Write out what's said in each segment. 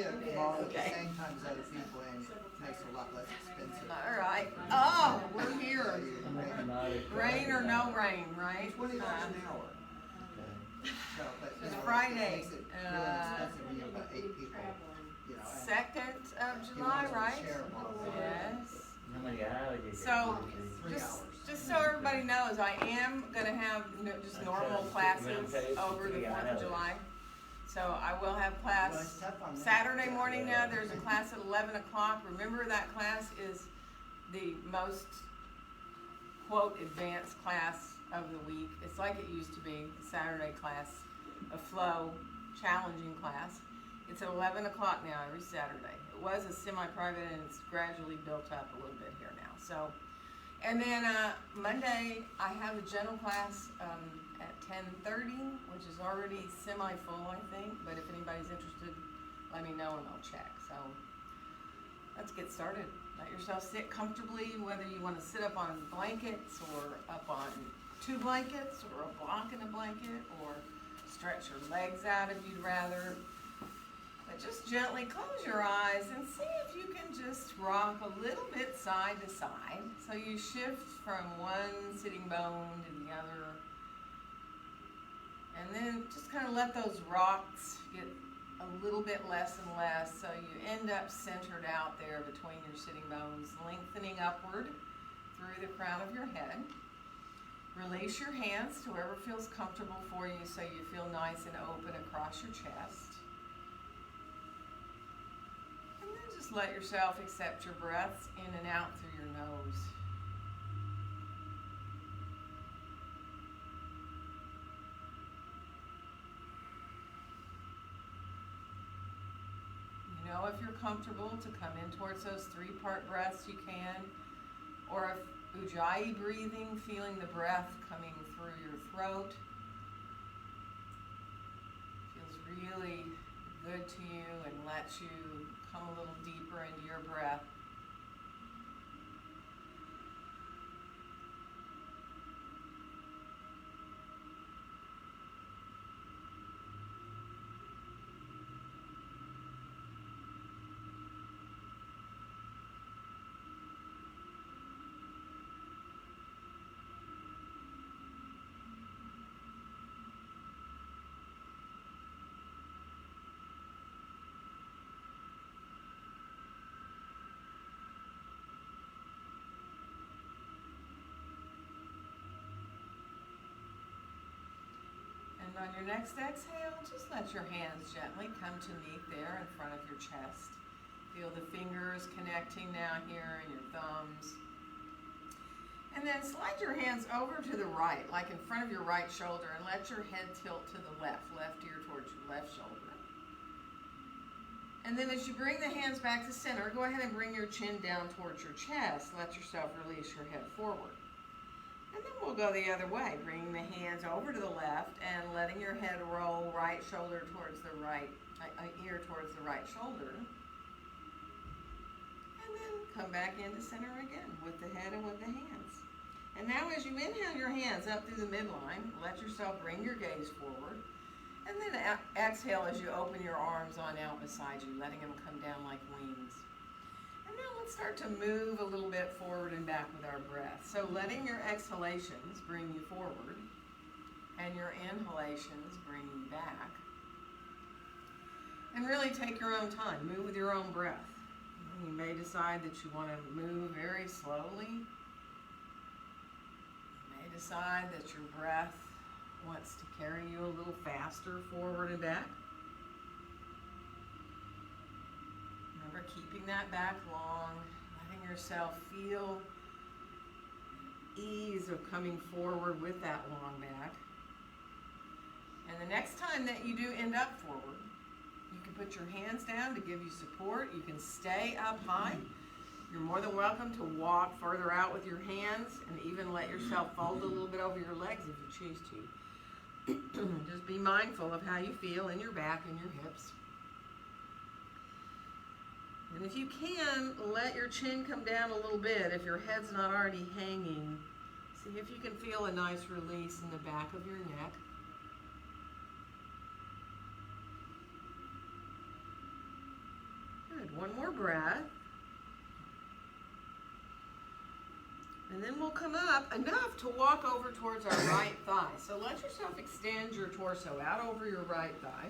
give more at the same time as other people, and it makes it a lot less expensive. All right. Oh, we're here. Rain or no rain, right? $20 an hour. So, but, It's it Friday. makes it really expensive when you have about 8 people. You know, 2nd of July, right? Yes. So, just so everybody knows, I am going to have just normal classes over the 4th of July. So I will have class Saturday morning now. There's a class at 11 o'clock. Remember, that class is the most, quote, advanced class of the week. It's like it used to be, the Saturday class, a flow, challenging class. It's at 11 o'clock now every Saturday. It was a semi-private, and it's gradually built up a little bit here now. So, and then Monday I have a general class at 10:30, which is already semi-full, I think. But if anybody's interested, let me know and I'll check. So let's get started. Let yourself sit comfortably, whether you want to sit up on blankets or up on 2 blankets or a block in a blanket, or stretch your legs out if you'd rather. But just gently close your eyes and see if you can just rock a little bit side to side. So you shift from one sitting bone to the other. And then just kind of let those rocks get a little bit less and less, so you end up centered out there between your sitting bones, lengthening upward through the crown of your head. Release your hands to wherever feels comfortable for you, so you feel nice and open across your chest. And then just let yourself accept your breaths in and out through your nose. You know, if you're comfortable to come in towards those 3-part breaths, you can. Or if Ujjayi breathing, feeling the breath coming through your throat. Feels really good to you and lets you come a little deeper into your breath. And on your next exhale, just let your hands gently come to meet there in front of your chest. Feel the fingers connecting now here and your thumbs. And then slide your hands over to the right, like in front of your right shoulder, and let your head tilt to the left ear towards your left shoulder. And then as you bring the hands back to center, go ahead and bring your chin down towards your chest. Let yourself release your head forward. And then we'll go the other way, bringing the hands over to the left and letting your head roll right shoulder towards the right, ear towards the right shoulder. And then come back into center again with the head and with the hands. And now as you inhale your hands up through the midline, let yourself bring your gaze forward. And then exhale as you open your arms on out beside you, letting them come down like wings. And now let's start to move a little bit forward and back with our breath. So letting your exhalations bring you forward and your inhalations bring you back. And really take your own time. Move with your own breath. You may decide that you want to move very slowly. You may decide that your breath wants to carry you a little faster forward and back. Remember, keeping that back long, letting yourself feel ease of coming forward with that long back. And the next time that you do end up forward, you can put your hands down to give you support. You can stay up high. You're more than welcome to walk further out with your hands and even let yourself fold a little bit over your legs if you choose to. Just be mindful of how you feel in your back and your hips. And if you can, let your chin come down a little bit if your head's not already hanging. See if you can feel a nice release in the back of your neck. Good. One more breath. And then we'll come up enough to walk over towards our right thigh. So let yourself extend your torso out over your right thigh.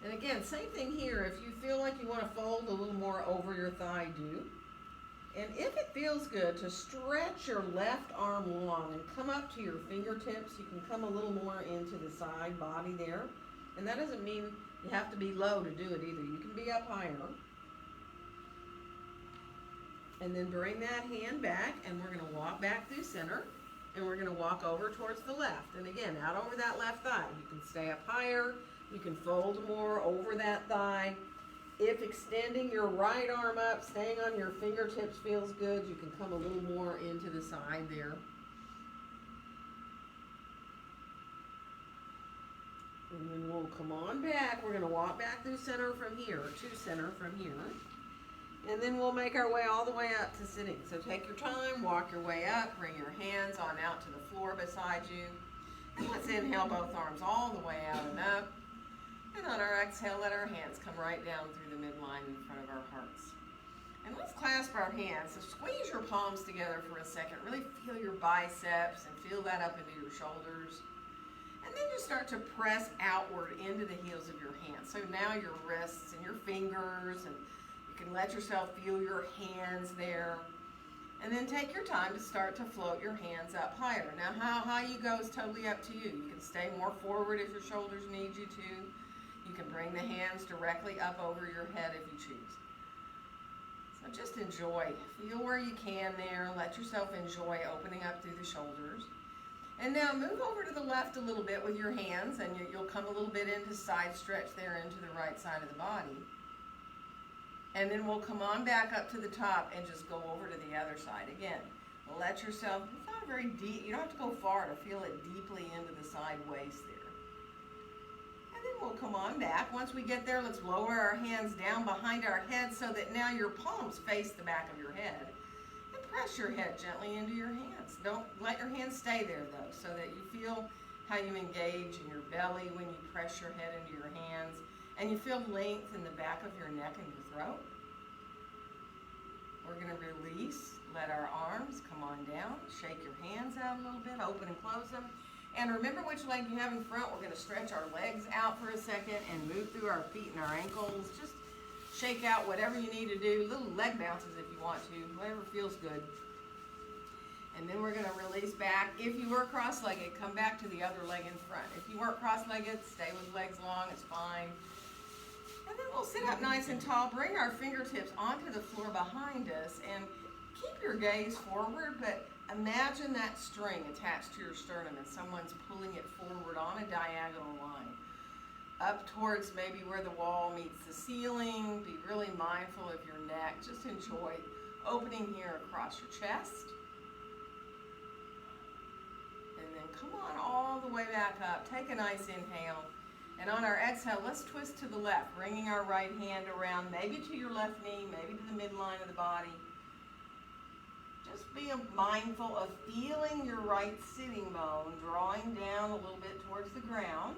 And again, same thing here. If you feel like you want to fold a little more over your thigh, do. And if it feels good, to stretch your left arm long and come up to your fingertips. You can come a little more into the side body there. And that doesn't mean you have to be low to do it either. You can be up higher. And then bring that hand back, and we're going to walk back through center, and we're going to walk over towards the left. And again, out over that left thigh. You can stay up higher. You can fold more over that thigh. If extending your right arm up, staying on your fingertips feels good, you can come a little more into the side there. And then we'll come on back. We're going to walk back through center from here, to center from here. And then we'll make our way all the way up to sitting. So take your time, walk your way up, bring your hands on out to the floor beside you. And let's inhale both arms all the way out and up. And on our exhale, let our hands come right down through the midline in front of our hearts. And let's clasp our hands. So squeeze your palms together for a second. Really feel your biceps and feel that up into your shoulders. And then just start to press outward into the heels of your hands. So now your wrists and your fingers, and you can let yourself feel your hands there. And then take your time to start to float your hands up higher. Now how high you go is totally up to you. You can stay more forward if your shoulders need you to. You can bring the hands directly up over your head if you choose. So just enjoy. Feel where you can there. Let yourself enjoy opening up through the shoulders. And now move over to the left a little bit with your hands, and you'll come a little bit into side stretch there into the right side of the body. And then we'll come on back up to the top and just go over to the other side. Again, let yourself, it's not very deep, you don't have to go far to feel it deeply into the side waist there. And then we'll come on back. Once we get there, let's lower our hands down behind our head so that now your palms face the back of your head. And press your head gently into your hands. Don't let your hands stay there though, so that you feel how you engage in your belly when you press your head into your hands. And you feel length in the back of your neck and your throat. We're going to release, let our arms come on down, shake your hands out a little bit, open and close them. And remember which leg you have in front. We're going to stretch our legs out for a second and move through our feet and our ankles. Just shake out whatever you need to do. Little leg bounces if you want to, whatever feels good. And then we're going to release back. If you were cross-legged, come back to the other leg in front. If you weren't cross-legged, stay with legs long, it's fine. And then we'll sit up nice and tall, bring our fingertips onto the floor behind us, and keep your gaze forward, but imagine that string attached to your sternum and someone's pulling it forward on a diagonal line. Up towards maybe where the wall meets the ceiling. Be really mindful of your neck. Just enjoy opening here across your chest. And then come on all the way back up. Take a nice inhale. And on our exhale, let's twist to the left, bringing our right hand around, maybe to your left knee, maybe to the midline of the body. Just be mindful of feeling your right sitting bone, drawing down a little bit towards the ground.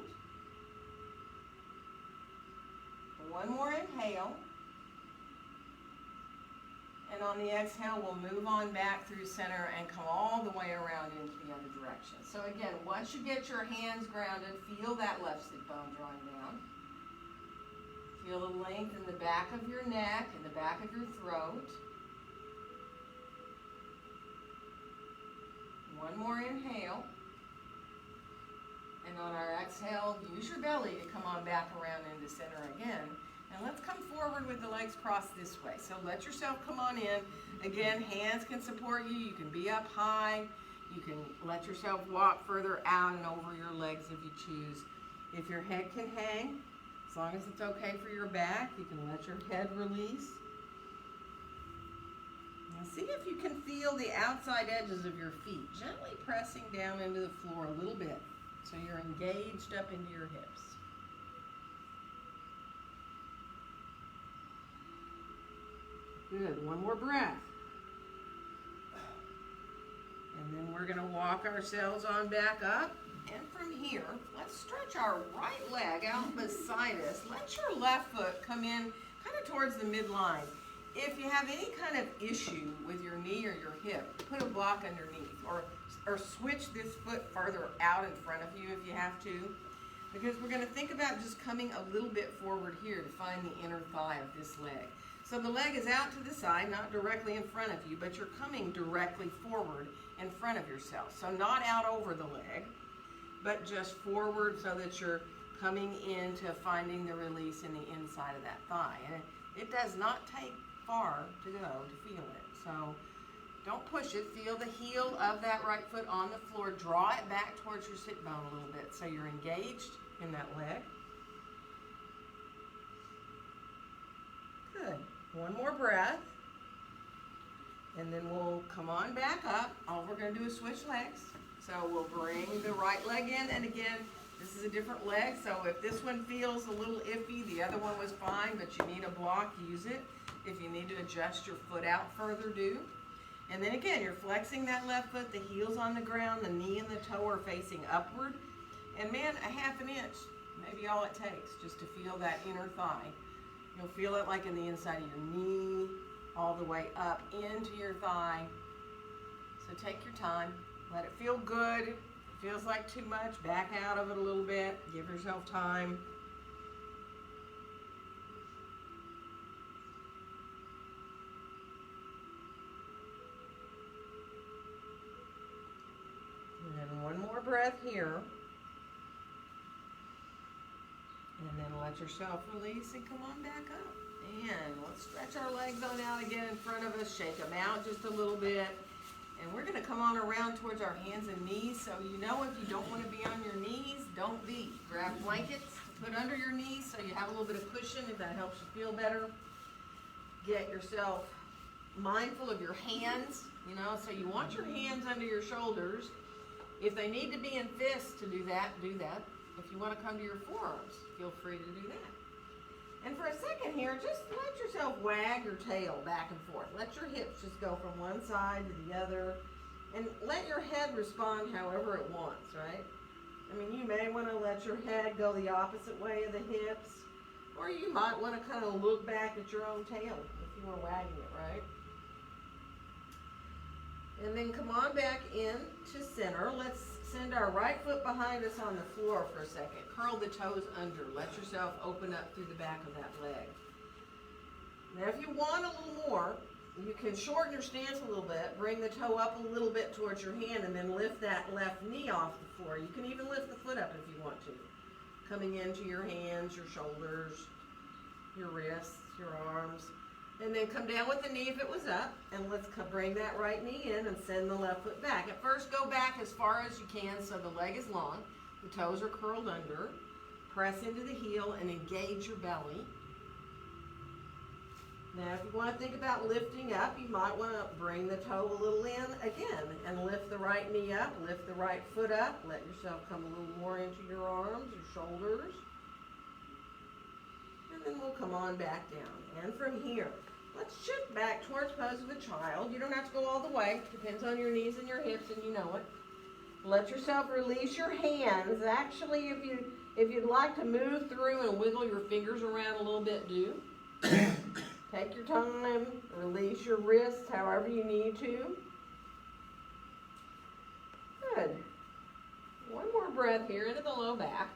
One more inhale. And on the exhale, we'll move on back through center and come all the way around into the other direction. So again, once you get your hands grounded, feel that left sit bone drawing down. Feel the length in the back of your neck and the back of your throat. One more inhale. And on our exhale, use your belly to come on back around into center again. And let's come forward with the legs crossed this way. So let yourself come on in. Again, hands can support you. You can be up high. You can let yourself walk further out and over your legs if you choose. If your head can hang, as long as it's okay for your back, you can let your head release. Now see if you can feel the outside edges of your feet gently pressing down into the floor a little bit. So you're engaged up into your hips. Good. One more breath. And then we're going to walk ourselves on back up. And from here, let's stretch our right leg out beside us. Let your left foot come in kind of towards the midline. If you have any kind of issue with your knee or your hip, put a block underneath, or switch this foot further out in front of you if you have to, because we're going to think about just coming a little bit forward here to find the inner thigh of this leg. So the leg is out to the side, not directly in front of you, but you're coming directly forward in front of yourself. So not out over the leg, but just forward so that you're coming into finding the release in the inside of that thigh. And it does not take far to go to feel it. So don't push it. Feel the heel of that right foot on the floor. Draw it back towards your sit bone a little bit so you're engaged in that leg. Good. One more breath. And then we'll come on back up. All we're going to do is switch legs. So we'll bring the right leg in. And again, this is a different leg. So if this one feels a little iffy, the other one was fine, but you need a block, use it. If you need to adjust your foot out further, do. And then again, you're flexing that left foot, the heel's on the ground, the knee and the toe are facing upward. And man, a half an inch, maybe all it takes, just to feel that inner thigh. You'll feel it like in the inside of your knee, all the way up into your thigh. So take your time, let it feel good. If it feels like too much, back out of it a little bit, give yourself time. And then one more breath here. And then let yourself release and come on back up. And let's stretch our legs on out again in front of us. Shake them out just a little bit. And we're going to come on around towards our hands and knees. So you know if you don't want to be on your knees, don't be. Grab blankets, put under your knees so you have a little bit of cushion if that helps you feel better. Get yourself mindful of your hands, you know, so you want your hands under your shoulders. If they need to be in fists to do that, do that. If you want to come to your forearms, feel free to do that. And for a second here, just let yourself wag your tail back and forth. Let your hips just go from one side to the other. And let your head respond however it wants, right? I mean, you may want to let your head go the opposite way of the hips. Or you might want to kind of look back at your own tail if you were wagging it, right? And then come on back in to center. Let's send our right foot behind us on the floor for a second. Curl the toes under. Let yourself open up through the back of that leg. Now if you want a little more, you can shorten your stance a little bit. Bring the toe up a little bit towards your hand and then lift that left knee off the floor. You can even lift the foot up if you want to. Coming into your hands, your shoulders, your wrists, your arms. And then come down with the knee if it was up, and let's bring that right knee in and send the left foot back. At first, go back as far as you can so the leg is long, the toes are curled under. Press into the heel and engage your belly. Now, if you want to think about lifting up, you might want to bring the toe a little in again and lift the right knee up, lift the right foot up. Let yourself come a little more into your arms, your shoulders. And then we'll come on back down. And from here, let's shift back towards pose of a child. You don't have to go all the way. Depends on your knees and your hips, and you know it. Let yourself release your hands. Actually, if you'd like to move through and wiggle your fingers around a little bit, do. Take your time. Release your wrists however you need to. Good. One more breath here into the low back.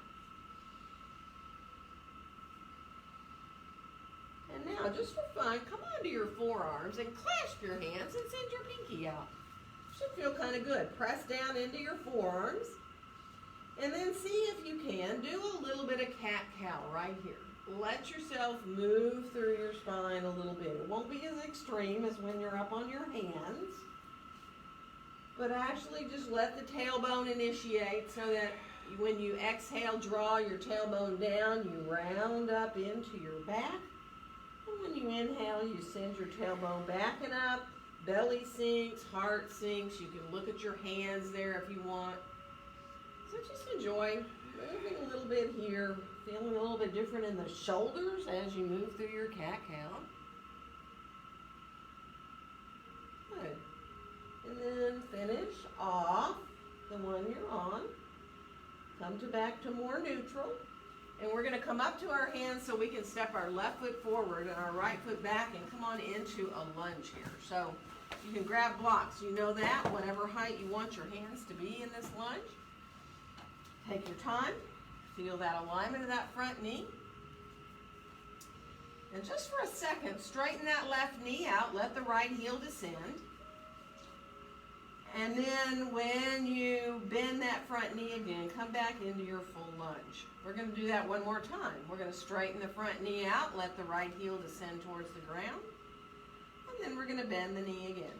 And now, just for fun, come onto your forearms and clasp your hands and send your pinky out. Should feel kind of good. Press down into your forearms. And then see if you can do a little bit of cat-cow right here. Let yourself move through your spine a little bit. It won't be as extreme as when you're up on your hands. But actually just let the tailbone initiate so that when you exhale, draw your tailbone down, you round up into your back. And when you inhale, you send your tailbone backing up, belly sinks, heart sinks. You can look at your hands there if you want. So just enjoy moving a little bit here, feeling a little bit different in the shoulders as you move through your cat-cow. Good. And then finish off the one you're on. Come back to more neutral. And we're going to come up to our hands so we can step our left foot forward and our right foot back and come on into a lunge here. So you can grab blocks. You know that, whatever height you want your hands to be in this lunge. Take your time. Feel that alignment of that front knee. And just for a second, straighten that left knee out. Let the right heel descend. And then when you bend that front knee again, come back into your full lunge. We're going to do that one more time. We're going to straighten the front knee out, let the right heel descend towards the ground, and then we're going to bend the knee again.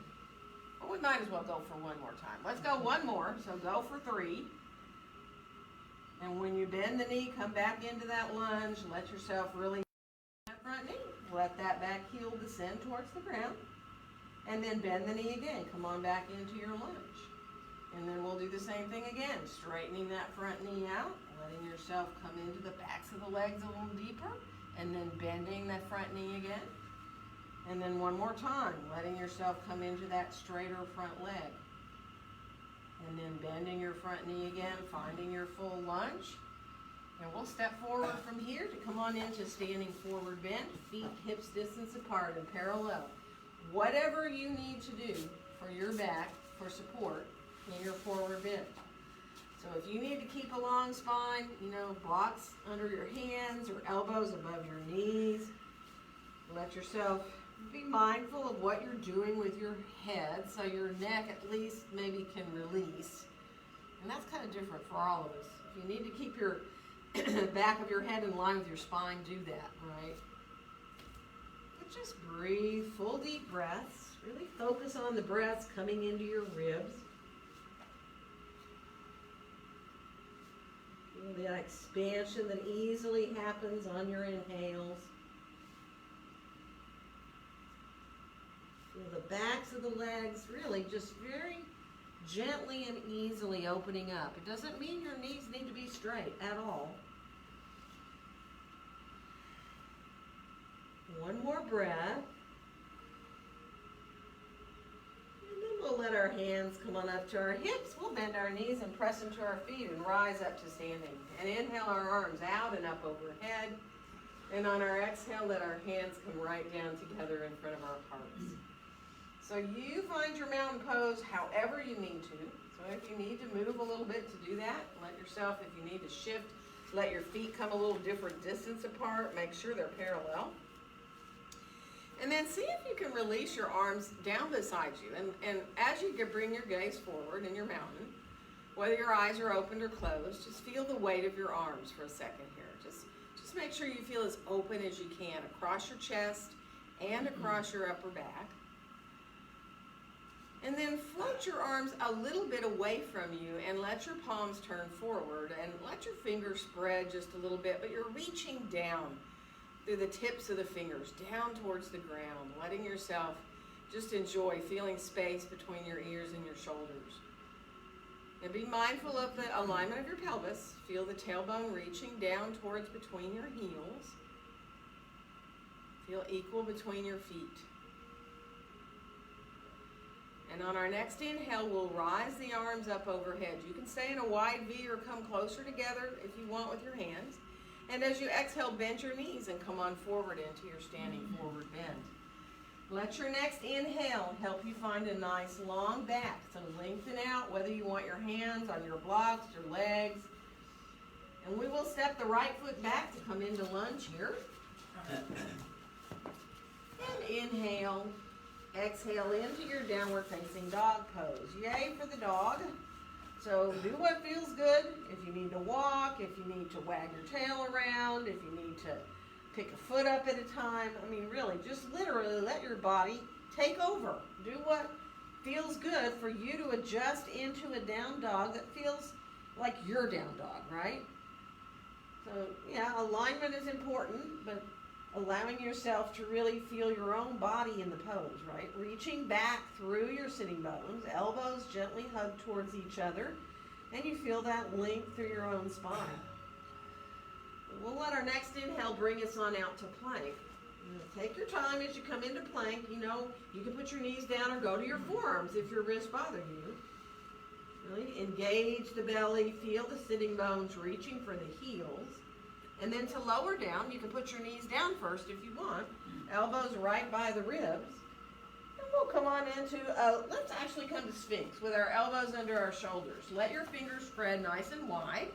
Well, we might as well go for one more time. Let's go one more, so go for 3. And when you bend the knee, come back into that lunge, let yourself really that front knee. Let that back heel descend towards the ground. And then bend the knee again. Come on back into your lunge. And then we'll do the same thing again. Straightening that front knee out. Letting yourself come into the backs of the legs a little deeper. And then bending that front knee again. And then one more time. Letting yourself come into that straighter front leg. And then bending your front knee again. Finding your full lunge. And we'll step forward from here to come on into standing forward bend. Feet hips distance apart and parallel. Whatever you need to do for your back for support in your forward bend. So if you need to keep a long spine, blocks under your hands or elbows above your knees, let yourself be mindful of what you're doing with your head so your neck at least maybe can release. And that's kind of different for all of us. If you need to keep your back of your head in line with your spine, do that, right? Just breathe, full deep breaths. Really focus on the breaths coming into your ribs. Feel that expansion that easily happens on your inhales. Feel the backs of the legs really just very gently and easily opening up. It doesn't mean your knees need to be straight at all. One more breath. And then we'll let our hands come on up to our hips. We'll bend our knees and press into our feet and rise up to standing. And inhale our arms out and up overhead. And on our exhale, let our hands come right down together in front of our hearts. So you find your mountain pose however you need to. So if you need to move a little bit to do that, let yourself, if you need to shift, let your feet come a little different distance apart. Make sure they're parallel. And then see if you can release your arms down beside you. And as you can bring your gaze forward in your mountain, whether your eyes are opened or closed, just feel the weight of your arms for a second here. Just make sure you feel as open as you can across your chest and across your upper back. And then float your arms a little bit away from you and let your palms turn forward and let your fingers spread just a little bit, but you're reaching down through the tips of the fingers, down towards the ground, letting yourself just enjoy feeling space between your ears and your shoulders. And be mindful of the alignment of your pelvis. Feel the tailbone reaching down towards between your heels. Feel equal between your feet. And on our next inhale, we'll rise the arms up overhead. You can stay in a wide V or come closer together if you want with your hands. And as you exhale, bend your knees and come on forward into your standing forward bend. Let your next inhale help you find a nice long back. So lengthen out, whether you want your hands on your blocks, your legs. And we will step the right foot back to come into lunge here. And inhale. Exhale into your downward facing dog pose. Yay for the dog. So do what feels good. If you need to walk, if you need to wag your tail around, if you need to pick a foot up at a time. I mean, really, just literally let your body take over. Do what feels good for you to adjust into a down dog that feels like your down dog, right? So, yeah, alignment is important, but allowing yourself to really feel your own body in the pose, right? Reaching back through your sitting bones, elbows gently hug towards each other, and you feel that length through your own spine. We'll let our next inhale bring us on out to plank. Take your time as you come into plank. You know, you can put your knees down or go to your forearms if your wrists bother you. Really engage the belly, feel the sitting bones reaching for the heels. And then to lower down, you can put your knees down first if you want. Elbows right by the ribs. And we'll come on into, let's actually come to Sphinx with our elbows under our shoulders. Let your fingers spread nice and wide.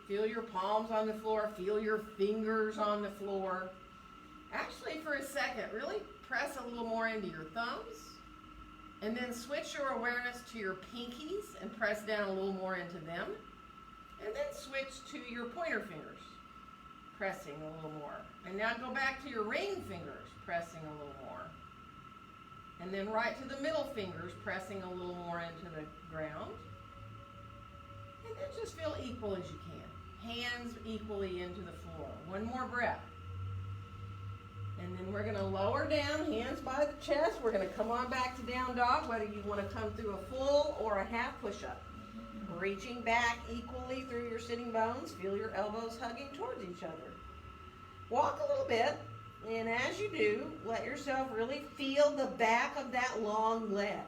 Feel your palms on the floor. Feel your fingers on the floor. Actually, for a second, really press a little more into your thumbs. And then switch your awareness to your pinkies and press down a little more into them. And then switch to your pointer fingers, pressing a little more. And now go back to your ring fingers, pressing a little more. And then right to the middle fingers, pressing a little more into the ground. And then just feel equal as you can. Hands equally into the floor. One more breath. And then we're going to lower down, hands by the chest. We're going to come on back to down dog, whether you want to come through a full or a half push-up. Reaching back equally through your sitting bones. Feel your elbows hugging towards each other. Walk a little bit, and as you do, let yourself really feel the back of that long leg.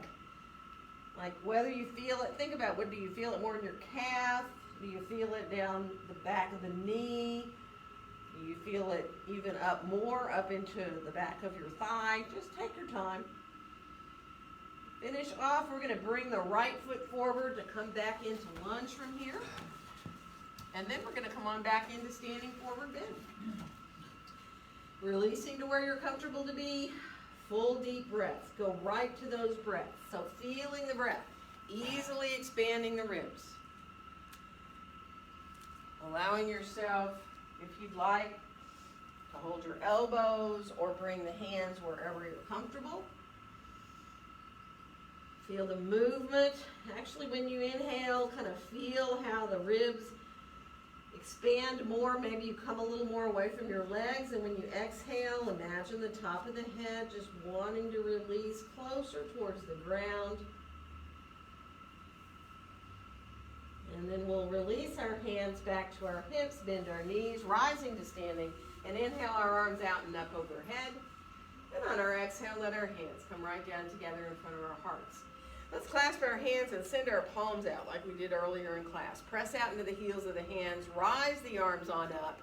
Like whether you feel it, think about do you feel it more in your calf? Do you feel it down the back of the knee? Do you feel it even up more, up into the back of your thigh? Just take your time. Finish off, we're going to bring the right foot forward to come back into lunge from here. And then we're going to come on back into standing forward bend. Releasing to where you're comfortable to be. Full deep breaths. Go right to those breaths. So feeling the breath. Easily expanding the ribs. Allowing yourself, if you'd like, to hold your elbows or bring the hands wherever you're comfortable. Feel the movement. Actually, when you inhale, kind of feel how the ribs expand more. Maybe you come a little more away from your legs. And when you exhale, imagine the top of the head just wanting to release closer towards the ground. And then we'll release our hands back to our hips, bend our knees, rising to standing, and inhale our arms out and up overhead. And on our exhale, let our hands come right down together in front of our hearts. Let's clasp our hands and send our palms out like we did earlier in class. Press out into the heels of the hands, rise the arms on up.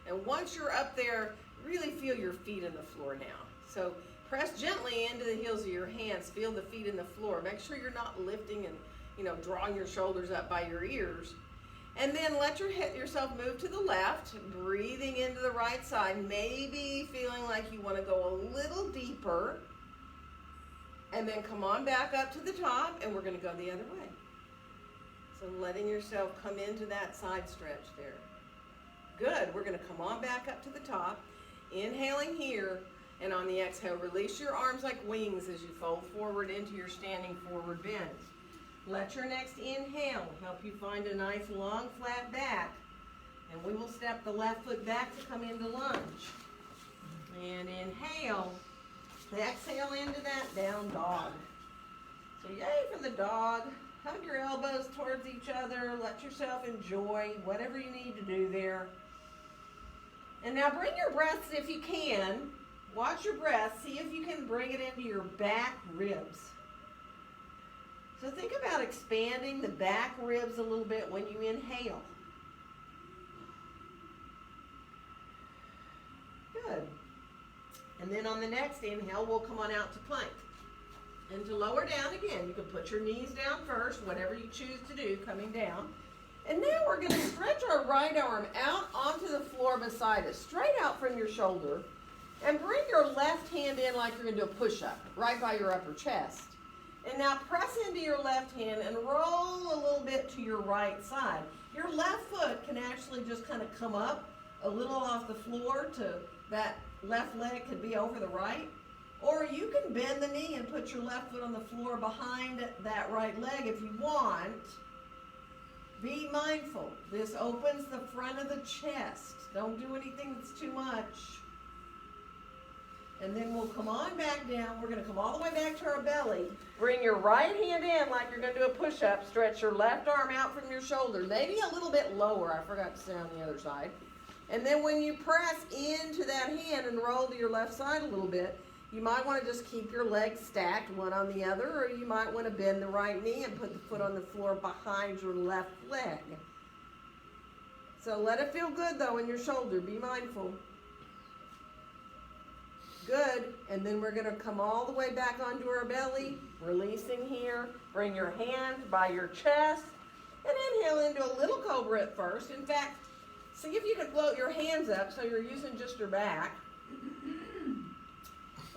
And once you're up there, really feel your feet in the floor now. So press gently into the heels of your hands, feel the feet in the floor. Make sure you're not lifting and drawing your shoulders up by your ears. And then let yourself move to the left, breathing into the right side, maybe feeling like you want to go a little deeper. And then come on back up to the top, and we're going to go the other way. So letting yourself come into that side stretch there. Good. We're going to come on back up to the top, inhaling here, and on the exhale, release your arms like wings as you fold forward into your standing forward bend. Let your next inhale help you find a nice long flat back. And we will step the left foot back to come into lunge. And inhale. Exhale into that down dog. So yay for the dog. Hug your elbows towards each other. Let yourself enjoy whatever you need to do there. And now bring your breaths if you can. Watch your breath. See if you can bring it into your back ribs. So think about expanding the back ribs a little bit when you inhale. Good. And then on the next inhale, we'll come on out to plank. And to lower down again, you can put your knees down first, whatever you choose to do, coming down. And now we're going to stretch our right arm out onto the floor beside us, straight out from your shoulder. And bring your left hand in like you're going to do a push-up, right by your upper chest. And now press into your left hand and roll a little bit to your right side. Your left foot can actually just kind of come up a little off the floor to that left leg could be over the right. Or you can bend the knee and put your left foot on the floor behind that right leg if you want. Be mindful. This opens the front of the chest. Don't do anything that's too much. And then we'll come on back down. We're going to come all the way back to our belly. Bring your right hand in like you're going to do a push-up. Stretch your left arm out from your shoulder. Maybe a little bit lower. I forgot to say on the other side. And then when you press into that hand and roll to your left side a little bit, you might want to just keep your legs stacked one on the other, or you might want to bend the right knee and put the foot on the floor behind your left leg. So let it feel good though in your shoulder. Be mindful. Good. And then we're going to come all the way back onto our belly, releasing here. Bring your hand by your chest and inhale into a little cobra at first. In fact, see if you can float your hands up so you're using just your back.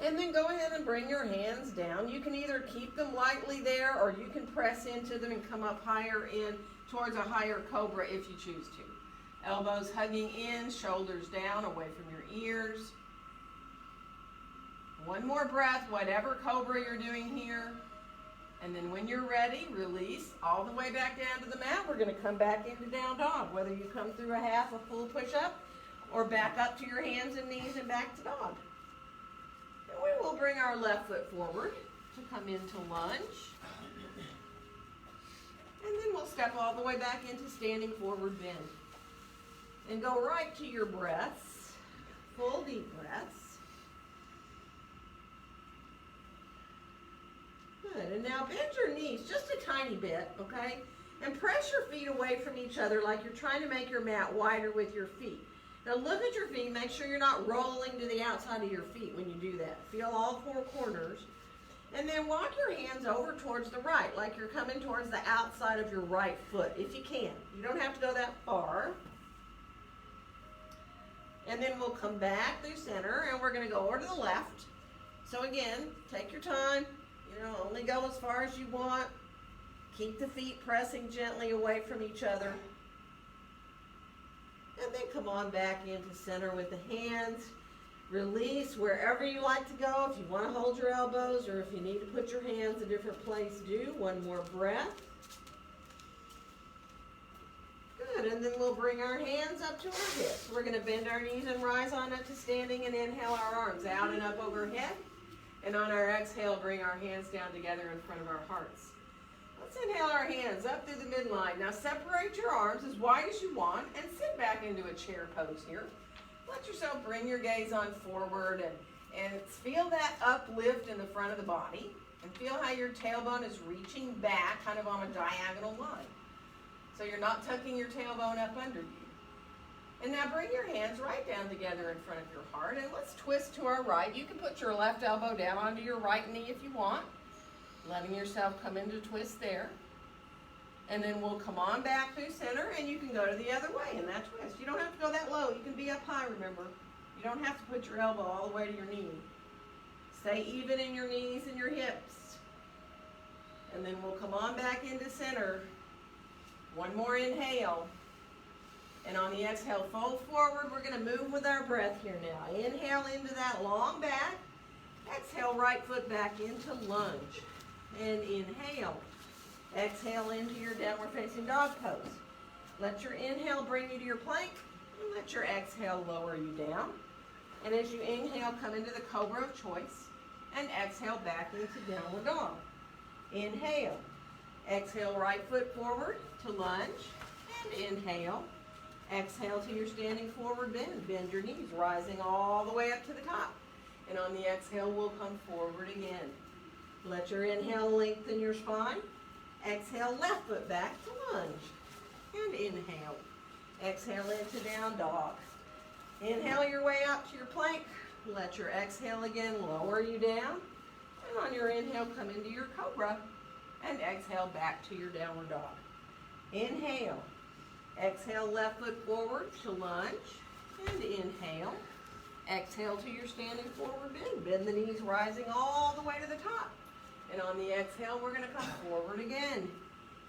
And then go ahead and bring your hands down. You can either keep them lightly there or you can press into them and come up higher in towards a higher cobra if you choose to. Elbows hugging in, shoulders down, away from your ears. One more breath, whatever cobra you're doing here. And then when you're ready, release all the way back down to the mat. We're going to come back into down dog, whether you come through a half, a full push-up, or back up to your hands and knees and back to dog. And we will bring our left foot forward to come into lunge. And then we'll step all the way back into standing forward bend. And go right to your breaths, full deep breaths. Good, and now bend your knees just a tiny bit, okay? And press your feet away from each other like you're trying to make your mat wider with your feet. Now look at your feet, make sure you're not rolling to the outside of your feet when you do that. Feel all four corners. And then walk your hands over towards the right, like you're coming towards the outside of your right foot, if you can. You don't have to go that far. And then we'll come back through center, and we're going to go over to the left. So again, take your time. You know, only go as far as you want. Keep the feet pressing gently away from each other. And then come on back into center with the hands. Release wherever you like to go. If you want to hold your elbows or if you need to put your hands a different place, do. One more breath. Good, and then we'll bring our hands up to our hips. We're going to bend our knees and rise on up to standing and inhale our arms out and up overhead. And on our exhale, bring our hands down together in front of our hearts. Let's inhale our hands up through the midline. Now separate your arms as wide as you want and sit back into a chair pose here. Let yourself bring your gaze on forward and feel that uplift in the front of the body. And feel how your tailbone is reaching back kind of on a diagonal line. So you're not tucking your tailbone up under you. And now bring your hands right down together in front of your heart. And let's twist to our right. You can put your left elbow down onto your right knee if you want. Letting yourself come into twist there. And then we'll come on back through center and you can go to the other way in that twist. You don't have to go that low. You can be up high, remember. You don't have to put your elbow all the way to your knee. Stay even in your knees and your hips. And then we'll come on back into center. One more inhale. And on the exhale, fold forward. We're going to move with our breath here now. Inhale into that long back. Exhale, right foot back into lunge. And inhale. Exhale into your downward facing dog pose. Let your inhale bring you to your plank. And let your exhale lower you down. And as you inhale, come into the Cobra of choice. And exhale back into downward dog. Inhale. Exhale, right foot forward to lunge. And inhale. Exhale to your standing forward bend. Bend your knees, rising all the way up to the top. And on the exhale, we'll come forward again. Let your inhale lengthen your spine. Exhale, left foot back to lunge. And inhale. Exhale into down dog. Inhale your way up to your plank. Let your exhale again lower you down. And on your inhale, come into your Cobra. And exhale back to your downward dog. Inhale. Exhale, left foot forward to lunge. And inhale. Exhale to your standing forward bend. Bend the knees, rising all the way to the top. And on the exhale, we're going to come forward again.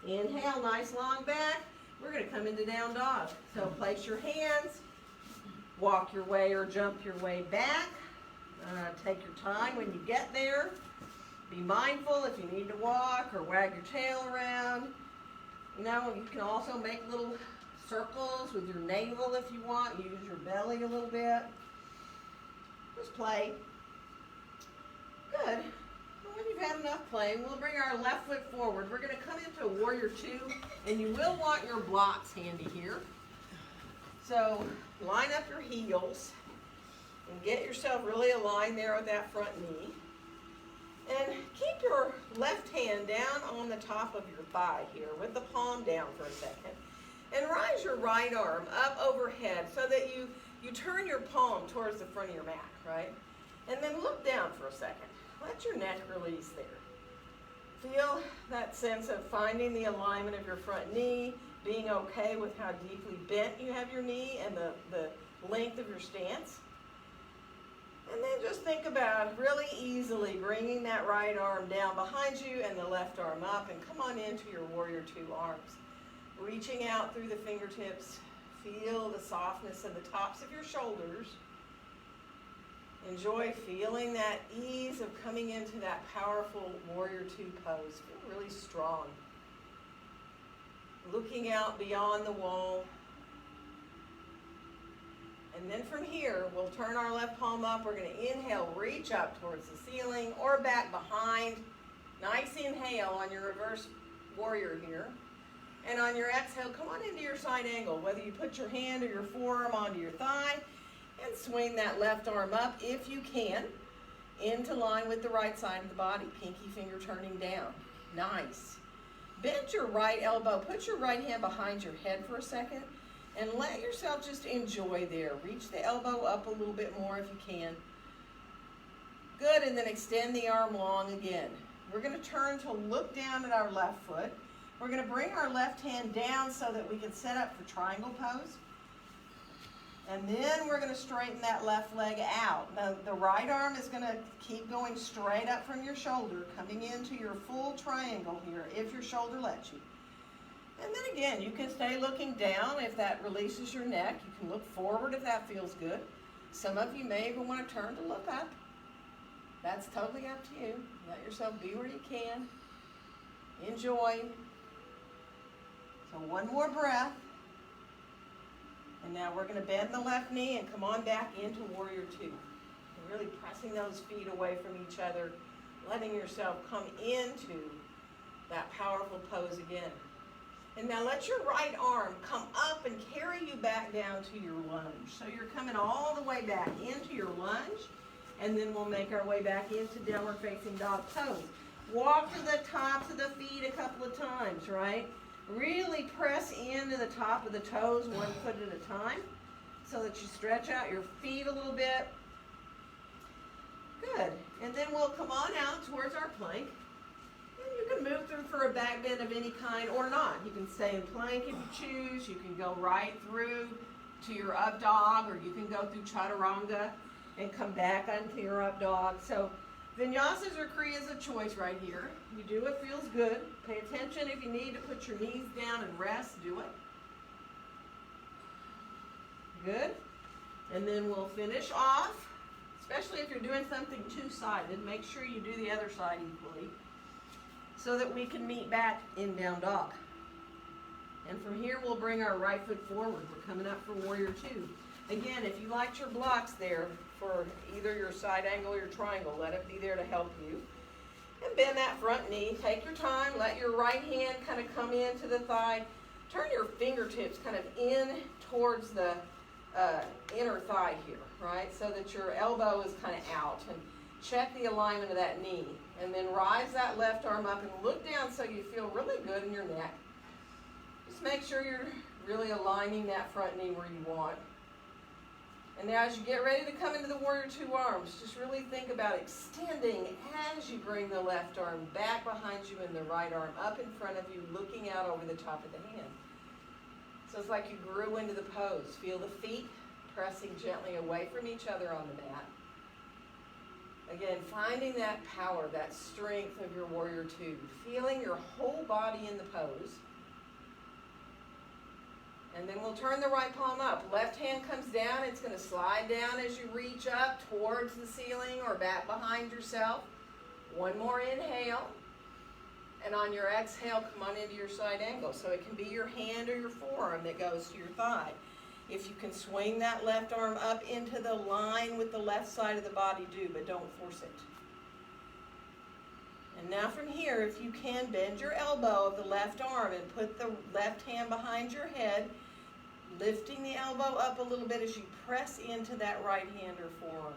Inhale, nice long back. We're going to come into down dog. So place your hands. Walk your way or jump your way back. Take your time when you get there. Be mindful if you need to walk or wag your tail around. You know, you can also make little circles with your navel if you want. Use your belly a little bit. Just play. Good. Well, when you've had enough playing, we'll bring our left foot forward. We're going to come into Warrior Two, and you will want your blocks handy here. So line up your heels and get yourself really aligned there with that front knee. And keep your left hand down on the top of your thigh here with the palm down for a second. And rise your right arm up overhead so that you turn your palm towards the front of your mat, right? And then look down for a second. Let your neck release there. Feel that sense of finding the alignment of your front knee, being okay with how deeply bent you have your knee and the length of your stance. And then just think about really easily bringing that right arm down behind you and the left arm up, and come on into your Warrior Two arms. Reaching out through the fingertips, feel the softness of the tops of your shoulders. Enjoy feeling that ease of coming into that powerful Warrior Two pose. Feel really strong. Looking out beyond the wall. And then from here, we'll turn our left palm up. We're going to inhale, reach up towards the ceiling or back behind. Nice inhale on your reverse warrior here. And on your exhale, come on into your side angle, whether you put your hand or your forearm onto your thigh, and swing that left arm up, if you can, into line with the right side of the body. Pinky finger turning down. Nice. Bend your right elbow. Put your right hand behind your head for a second, and let yourself just enjoy there. Reach the elbow up a little bit more if you can. Good, and then extend the arm long again. We're going to turn to look down at our left foot. We're going to bring our left hand down so that we can set up for triangle pose. And then we're going to straighten that left leg out. Now, the right arm is going to keep going straight up from your shoulder, coming into your full triangle here, if your shoulder lets you. And then again, you can stay looking down if that releases your neck. You can look forward if that feels good. Some of you may even want to turn to look up. That's totally up to you. Let yourself be where you can. Enjoy. So one more breath. And now we're going to bend the left knee and come on back into Warrior Two. And really pressing those feet away from each other, letting yourself come into that powerful pose again. And now let your right arm come up and carry you back down to your lunge. So you're coming all the way back into your lunge, and then we'll make our way back into downward facing dog pose. Walk to the tops of the feet a couple of times, right? Really press into the top of the toes, one foot at a time, so that you stretch out your feet a little bit. Good. And then we'll come on out towards our plank. And you can move through for a back bend of any kind or not. You can stay in plank if you choose. You can go right through to your up dog, or you can go through chaturanga and come back onto your up dog. So vinyasas or kriyas a choice right here. You do what feels good. Pay attention if you need to put your knees down and rest, do it. Good. And then we'll finish off, especially if you're doing something two-sided, make sure you do the other side equally so that we can meet back in down dog. And from here we'll bring our right foot forward. We're coming up for Warrior Two. Again, if you liked your blocks there for either your side angle or your triangle, let it be there to help you. And bend that front knee. Take your time. Let your right hand kind of come into the thigh. Turn your fingertips kind of in towards the inner thigh here, right? So that your elbow is kind of out. And check the alignment of that knee. And then rise that left arm up and look down so you feel really good in your neck. Just make sure you're really aligning that front knee where you want. And now as you get ready to come into the Warrior Two arms, just really think about extending as you bring the left arm back behind you and the right arm up in front of you, looking out over the top of the hand. So it's like you grew into the pose. Feel the feet pressing gently away from each other on the mat. Again, finding that power, that strength of your Warrior Two. Feeling your whole body in the pose. And then we'll turn the right palm up. Left hand comes down. It's going to slide down as you reach up towards the ceiling or back behind yourself. One more inhale. And on your exhale, come on into your side angle. So it can be your hand or your forearm that goes to your thigh. If you can swing that left arm up into the line with the left side of the body, do, but don't force it. And now from here, if you can, bend your elbow of the left arm and put the left hand behind your head, lifting the elbow up a little bit as you press into that right hand or forearm.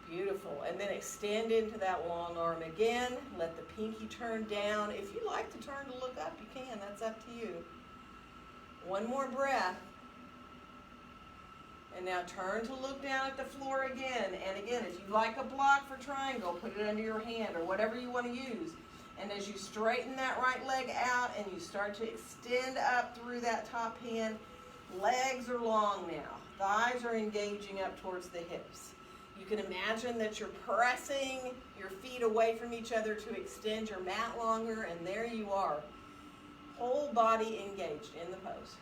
Beautiful. And then extend into that long arm again. Let the pinky turn down. If you like to turn to look up, you can. That's up to you. One more breath. And now turn to look down at the floor again. And again, if you like a block for triangle, put it under your hand or whatever you want to use. And as you straighten that right leg out and you start to extend up through that top hand, legs are long now. Thighs are engaging up towards the hips. You can imagine that you're pressing your feet away from each other to extend your mat longer, and there you are. Whole body engaged in the pose.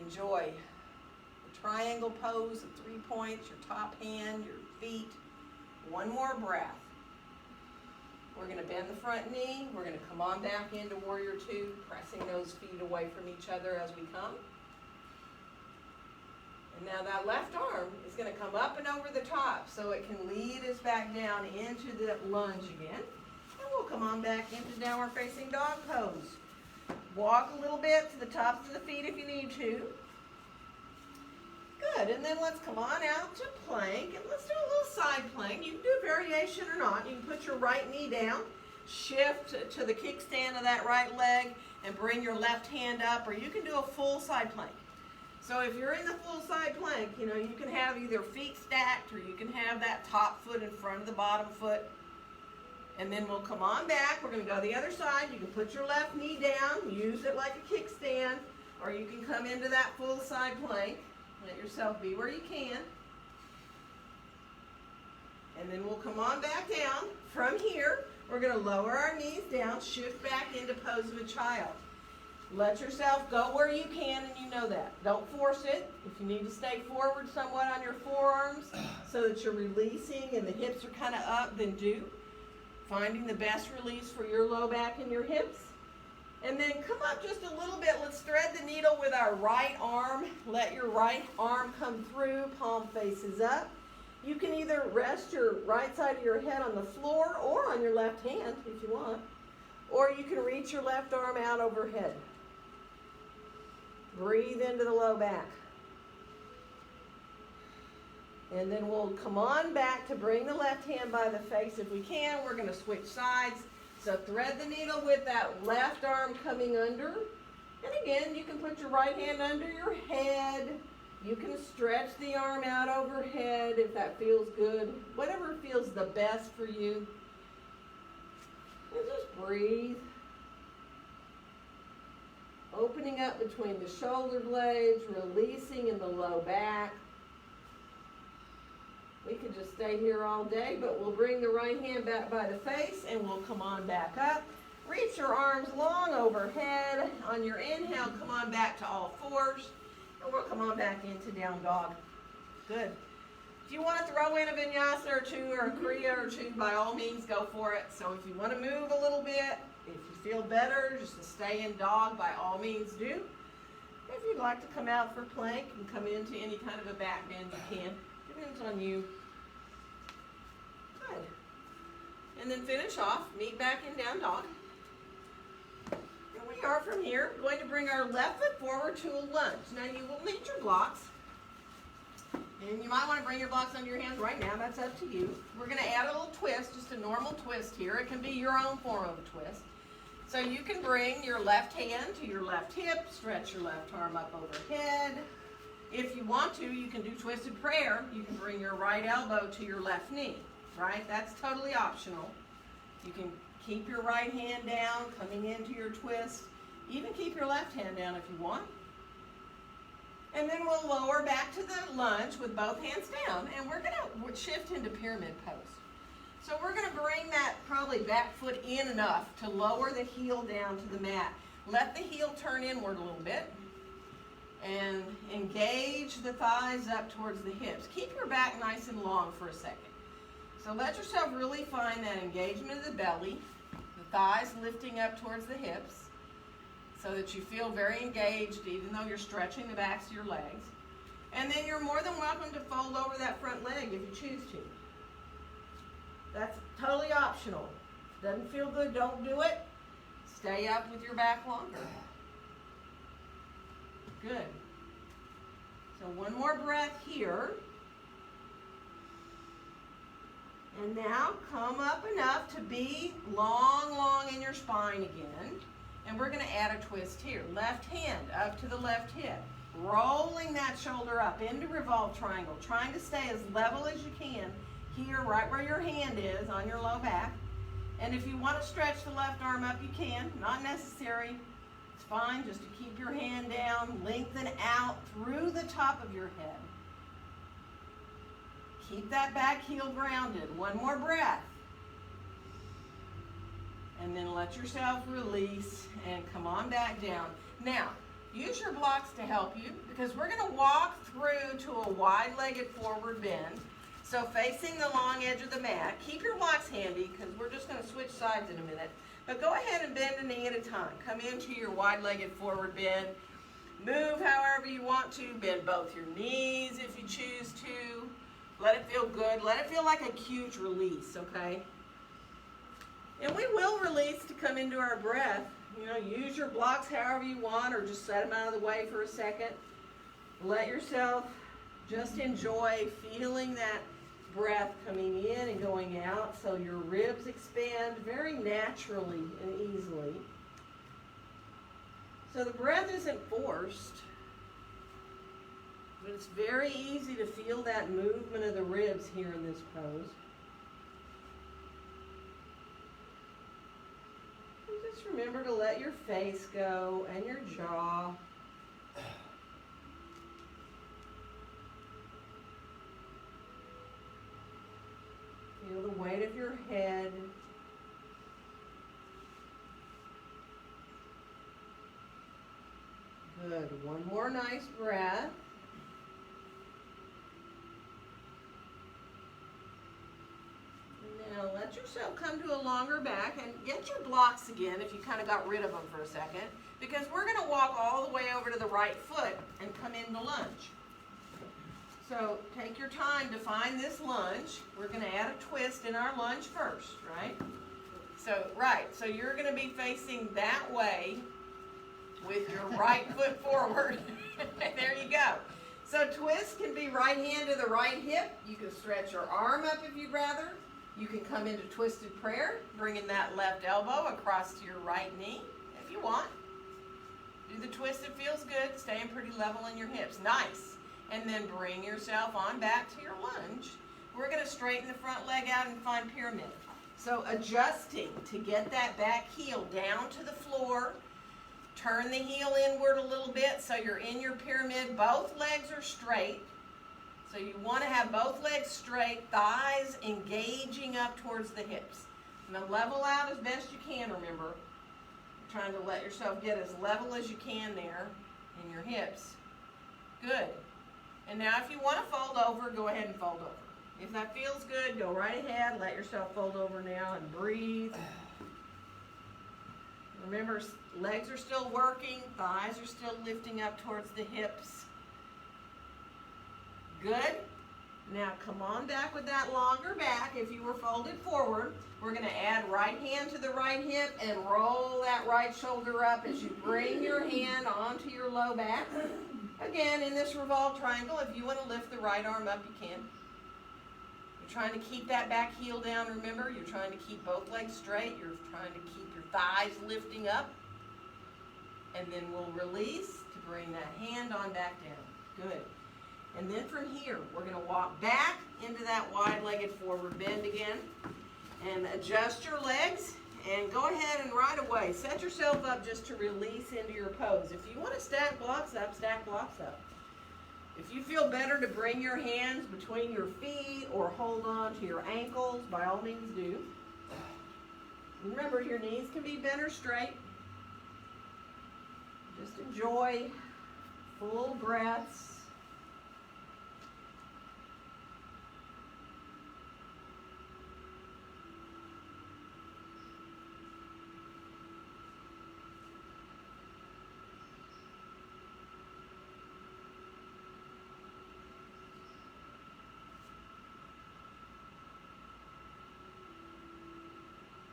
Enjoy the triangle pose, the 3 points, your top hand, your feet. One more breath. We're going to bend the front knee. We're going to come on back into Warrior Two, pressing those feet away from each other as we come. And now that left arm is going to come up and over the top so it can lead us back down into the lunge again. And we'll come on back into downward facing dog pose. Walk a little bit to the tops of the feet if you need to. Good, and then let's come on out to plank, and let's do a little side plank. You can do a variation or not. You can put your right knee down, shift to the kickstand of that right leg, and bring your left hand up, or you can do a full side plank. So if you're in the full side plank, you know, you can have either feet stacked, or you can have that top foot in front of the bottom foot. And then we'll come on back. We're going to go the other side. You can put your left knee down, use it like a kickstand, or you can come into that full side plank. Let yourself be where you can. And then we'll come on back down. From here, we're going to lower our knees down, shift back into pose of a child. Let yourself go where you can, and you know that. Don't force it. If you need to stay forward somewhat on your forearms so that you're releasing and the hips are kind of up, then do. Finding the best release for your low back and your hips. And then come up just a little bit. Let's thread the needle with our right arm. Let your right arm come through, palm faces up. You can either rest your right side of your head on the floor or on your left hand if you want. Or you can reach your left arm out overhead. Breathe into the low back. And then we'll come on back to bring the left hand by the face if we can. We're going to switch sides. So thread the needle with that left arm coming under. And again, you can put your right hand under your head. You can stretch the arm out overhead if that feels good. Whatever feels the best for you. And just breathe. Opening up between the shoulder blades, releasing in the low back. We could just stay here all day, but we'll bring the right hand back by the face and we'll come on back up. Reach your arms long overhead. On your inhale, come on back to all fours. And we'll come on back into down dog. Good. If you want to throw in a vinyasa or two or a kriya or two, by all means, go for it. So if you want to move a little bit, if you feel better, just to stay in dog, by all means do. If you'd like to come out for plank and come into any kind of a back bend, you can. Depends on you. Good. And then finish off, meet back in down dog. And we are from here going to bring our left foot forward to a lunge. Now you will need your blocks. And you might want to bring your blocks under your hands right now. That's up to you. We're going to add a little twist, just a normal twist here. It can be your own form of a twist. So you can bring your left hand to your left hip, stretch your left arm up overhead. If you want to, you can do twisted prayer. You can bring your right elbow to your left knee, right? That's totally optional. You can keep your right hand down, coming into your twist. Even keep your left hand down if you want. And then we'll lower back to the lunge with both hands down. And we're going to shift into pyramid pose. So we're going to bring that probably back foot in enough to lower the heel down to the mat. Let the heel turn inward a little bit. And engage the thighs up towards the hips. Keep your back nice and long for a second. So let yourself really find that engagement of the belly, the thighs lifting up towards the hips, so that you feel very engaged even though you're stretching the backs of your legs. And then you're more than welcome to fold over that front leg if you choose to. That's totally optional. Doesn't feel good, don't do it. Stay up with your back longer. Good. So one more breath here. And now come up enough to be long, long in your spine again. And we're going to add a twist here. Left hand up to the left hip. Rolling that shoulder up into revolve triangle. Trying to stay as level as you can here, right where your hand is on your low back. And if you want to stretch the left arm up, you can. Not necessary. It's fine just to keep your hand down. Lengthen out through the top of your head. Keep that back heel grounded. One more breath. And then let yourself release and come on back down. Now, use your blocks to help you because we're going to walk through to a wide-legged forward bend. So facing the long edge of the mat. Keep your blocks handy because we're just going to switch sides in a minute. But go ahead and bend a knee at a time. Come into your wide-legged forward bend. Move however you want to. Bend both your knees if you choose to. Let it feel good. Let it feel like a huge release, okay? And we will release to come into our breath. You know, use your blocks however you want or just set them out of the way for a second. Let yourself just enjoy feeling that breath coming in and going out so your ribs expand very naturally and easily. So the breath isn't forced, but it's very easy to feel that movement of the ribs here in this pose. And just remember to let your face go and your jaw. Feel the weight of your head. Good. One more nice breath. Now let yourself come to a longer back and get your blocks again if you kind of got rid of them for a second, because we're going to walk all the way over to the right foot and come into lunge. So take your time to find this lunge. We're going to add a twist in our lunge first, right? So you're going to be facing that way with your right foot forward. There you go. So twist can be right hand to the right hip. You can stretch your arm up if you'd rather. You can come into twisted prayer, bringing that left elbow across to your right knee if you want. Do the twist, it feels good, staying pretty level in your hips. Nice. And then bring yourself on back to your lunge. We're going to straighten the front leg out and find pyramid. So adjusting to get that back heel down to the floor. Turn the heel inward a little bit so you're in your pyramid. Both legs are straight. So you want to have both legs straight, thighs engaging up towards the hips. Now level out as best you can, remember. You're trying to let yourself get as level as you can there in your hips. Good. And now if you want to fold over, go ahead and fold over. If that feels good, go right ahead. Let yourself fold over now and breathe. Remember, legs are still working, thighs are still lifting up towards the hips. Good. Now come on back with that longer back. If you were folded forward, we're going to add right hand to the right hip and roll that right shoulder up as you bring your hand onto your low back. Again, in this revolve triangle, if you want to lift the right arm up, you can. You're trying to keep that back heel down, remember? You're trying to keep both legs straight. You're trying to keep your thighs lifting up. And then we'll release to bring that hand on back down. Good. And then from here, we're going to walk back into that wide-legged forward bend again. And adjust your legs. And go ahead and right away, set yourself up just to release into your pose. If you want to stack blocks up, stack blocks up. If you feel better to bring your hands between your feet or hold on to your ankles, by all means do. Remember, your knees can be bent or straight. Just enjoy full breaths.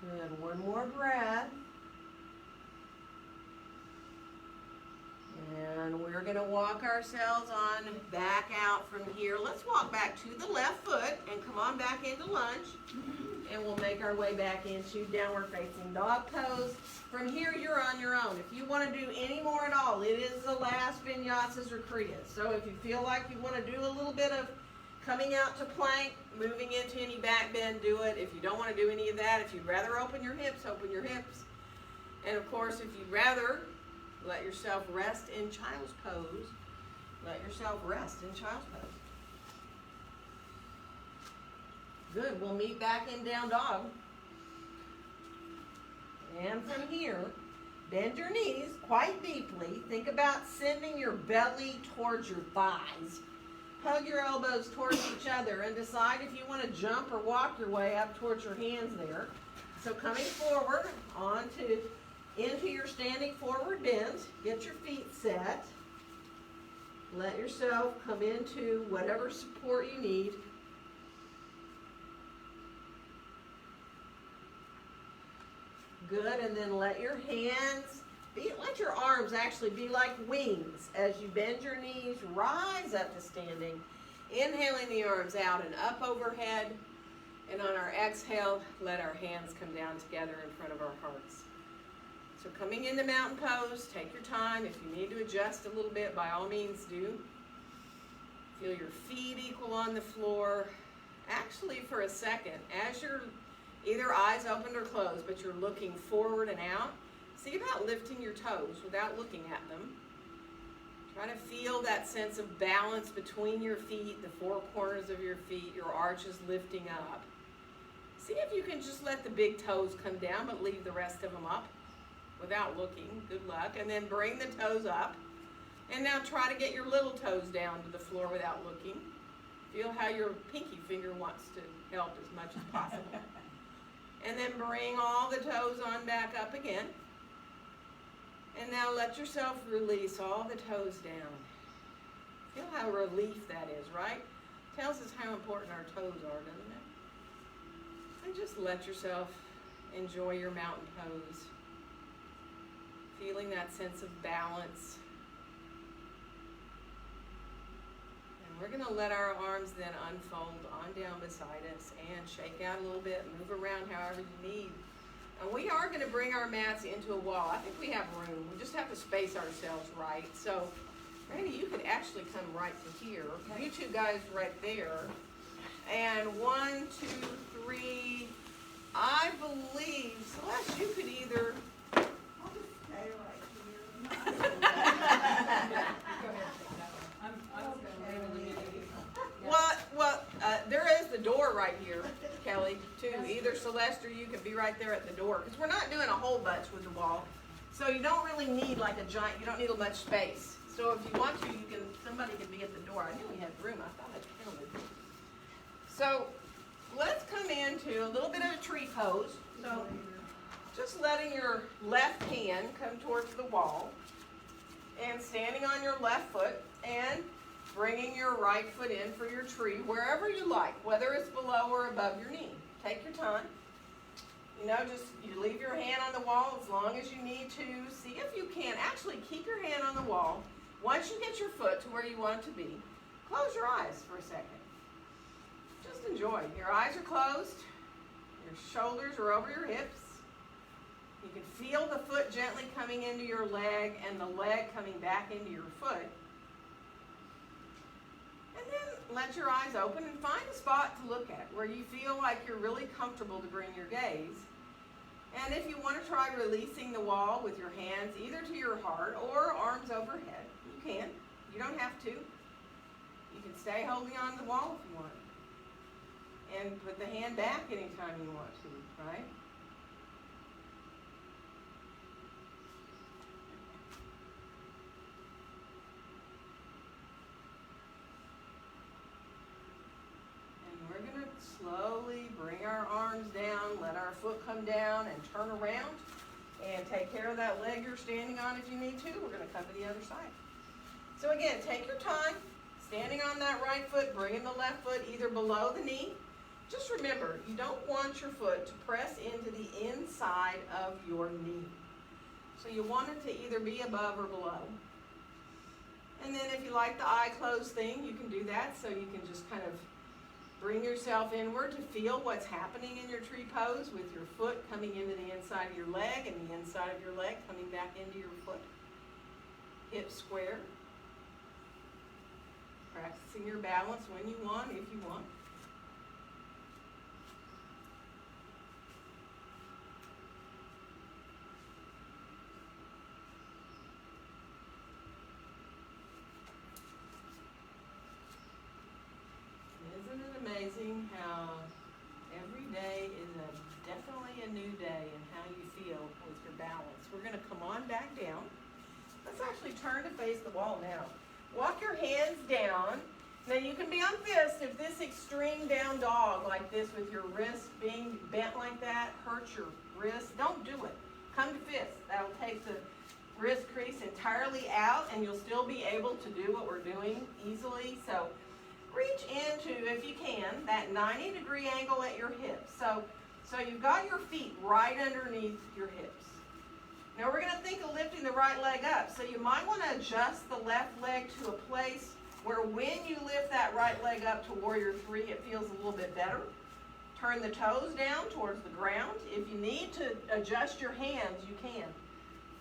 Good. One more breath. And we're gonna walk ourselves on back out from here. Let's walk back to the left foot and come on back into lunge. And we'll make our way back into downward facing dog pose. From here, you're on your own. If you want to do any more at all, it is the last vinyasas or kriyas. So if you feel like you want to do a little bit of coming out to plank, moving into any back bend, do it. If you don't want to do any of that, if you'd rather open your hips, open your hips. And of course, if you'd rather let yourself rest in child's pose, let yourself rest in child's pose. Good, we'll meet back in down dog. And from here, bend your knees quite deeply. Think about sending your belly towards your thighs. Hug your elbows towards each other and decide if you want to jump or walk your way up towards your hands there. So coming forward into your standing forward bend. Get your feet set. Let yourself come into whatever support you need. Good, and then let your hands let your arms actually be like wings as you bend your knees, rise up to standing, inhaling the arms out and up overhead, and on our exhale, let our hands come down together in front of our hearts. So coming into mountain pose, take your time. If you need to adjust a little bit, by all means do. Feel your feet equal on the floor. Actually, for a second, as you're either eyes open or closed, but you're looking forward and out, see about lifting your toes without looking at them. Try to feel that sense of balance between your feet, the four corners of your feet, your arches lifting up. See if you can just let the big toes come down, but leave the rest of them up without looking. Good luck. And then bring the toes up. And now try to get your little toes down to the floor without looking. Feel how your pinky finger wants to help as much as possible. And then bring all the toes on back up again. And now let yourself release all the toes down. Feel how relief that is, right? Tells us how important our toes are, doesn't it? And just let yourself enjoy your mountain pose. Feeling that sense of balance. And we're going to let our arms then unfold on down beside us and shake out a little bit, move around however you need. And we are going to bring our mats into a wall. I think we have room. We just have to space ourselves right. So, Randy, you could actually come right to here. You two guys right there. And 1, 2, 3. I believe, Celeste, you could either... I'll just stay right here. Go ahead, take that one. I'm Well, there is the door right here, Kelly, too. Either Celeste or you can be right there at the door. Because we're not doing a whole bunch with the wall. So you don't really need like a giant, you don't need much space. So if you want to, somebody can be at the door. I knew we had room. I thought I counted. So let's come into a little bit of a tree pose. So just letting your left hand come towards the wall and standing on your left foot and bringing your right foot in for your tree, wherever you like, whether it's below or above your knee. Take your time. You know, just you leave your hand on the wall as long as you need to. See if you can. Actually, keep your hand on the wall. Once you get your foot to where you want it to be, close your eyes for a second. Just enjoy. Your eyes are closed. Your shoulders are over your hips. You can feel the foot gently coming into your leg and the leg coming back into your foot. And then let your eyes open and find a spot to look at where you feel like you're really comfortable to bring your gaze. And if you want to try releasing the wall with your hands either to your heart or arms overhead, you can. You don't have to. You can stay holding on to the wall if you want. And put the hand back anytime you want to, right? Slowly bring our arms down, let our foot come down and turn around and take care of that leg you're standing on if you need to. We're going to come to the other side. So again, take your time, standing on that right foot, bringing the left foot either below the knee. Just remember, you don't want your foot to press into the inside of your knee. So you want it to either be above or below. And then if you like the eye closed thing, you can do that. So you can just kind of bring yourself inward to feel what's happening in your tree pose with your foot coming into the inside of your leg and the inside of your leg coming back into your foot. Hips square. Practicing your balance when you want, if you want. Isn't it amazing how every day is definitely a new day in how you feel with your balance? We're going to come on back down. Let's actually turn to face the wall now. Walk your hands down. Now you can be on fist if this extreme down dog like this with your wrist being bent like that hurts your wrist. Don't do it. Come to fist. That'll take the wrist crease entirely out and you'll still be able to do what we're doing easily. So reach into, if you can, that 90-degree angle at your hips. So you've got your feet right underneath your hips. Now we're going to think of lifting the right leg up. So you might want to adjust the left leg to a place where when you lift that right leg up to Warrior 3, it feels a little bit better. Turn the toes down towards the ground. If you need to adjust your hands, you can.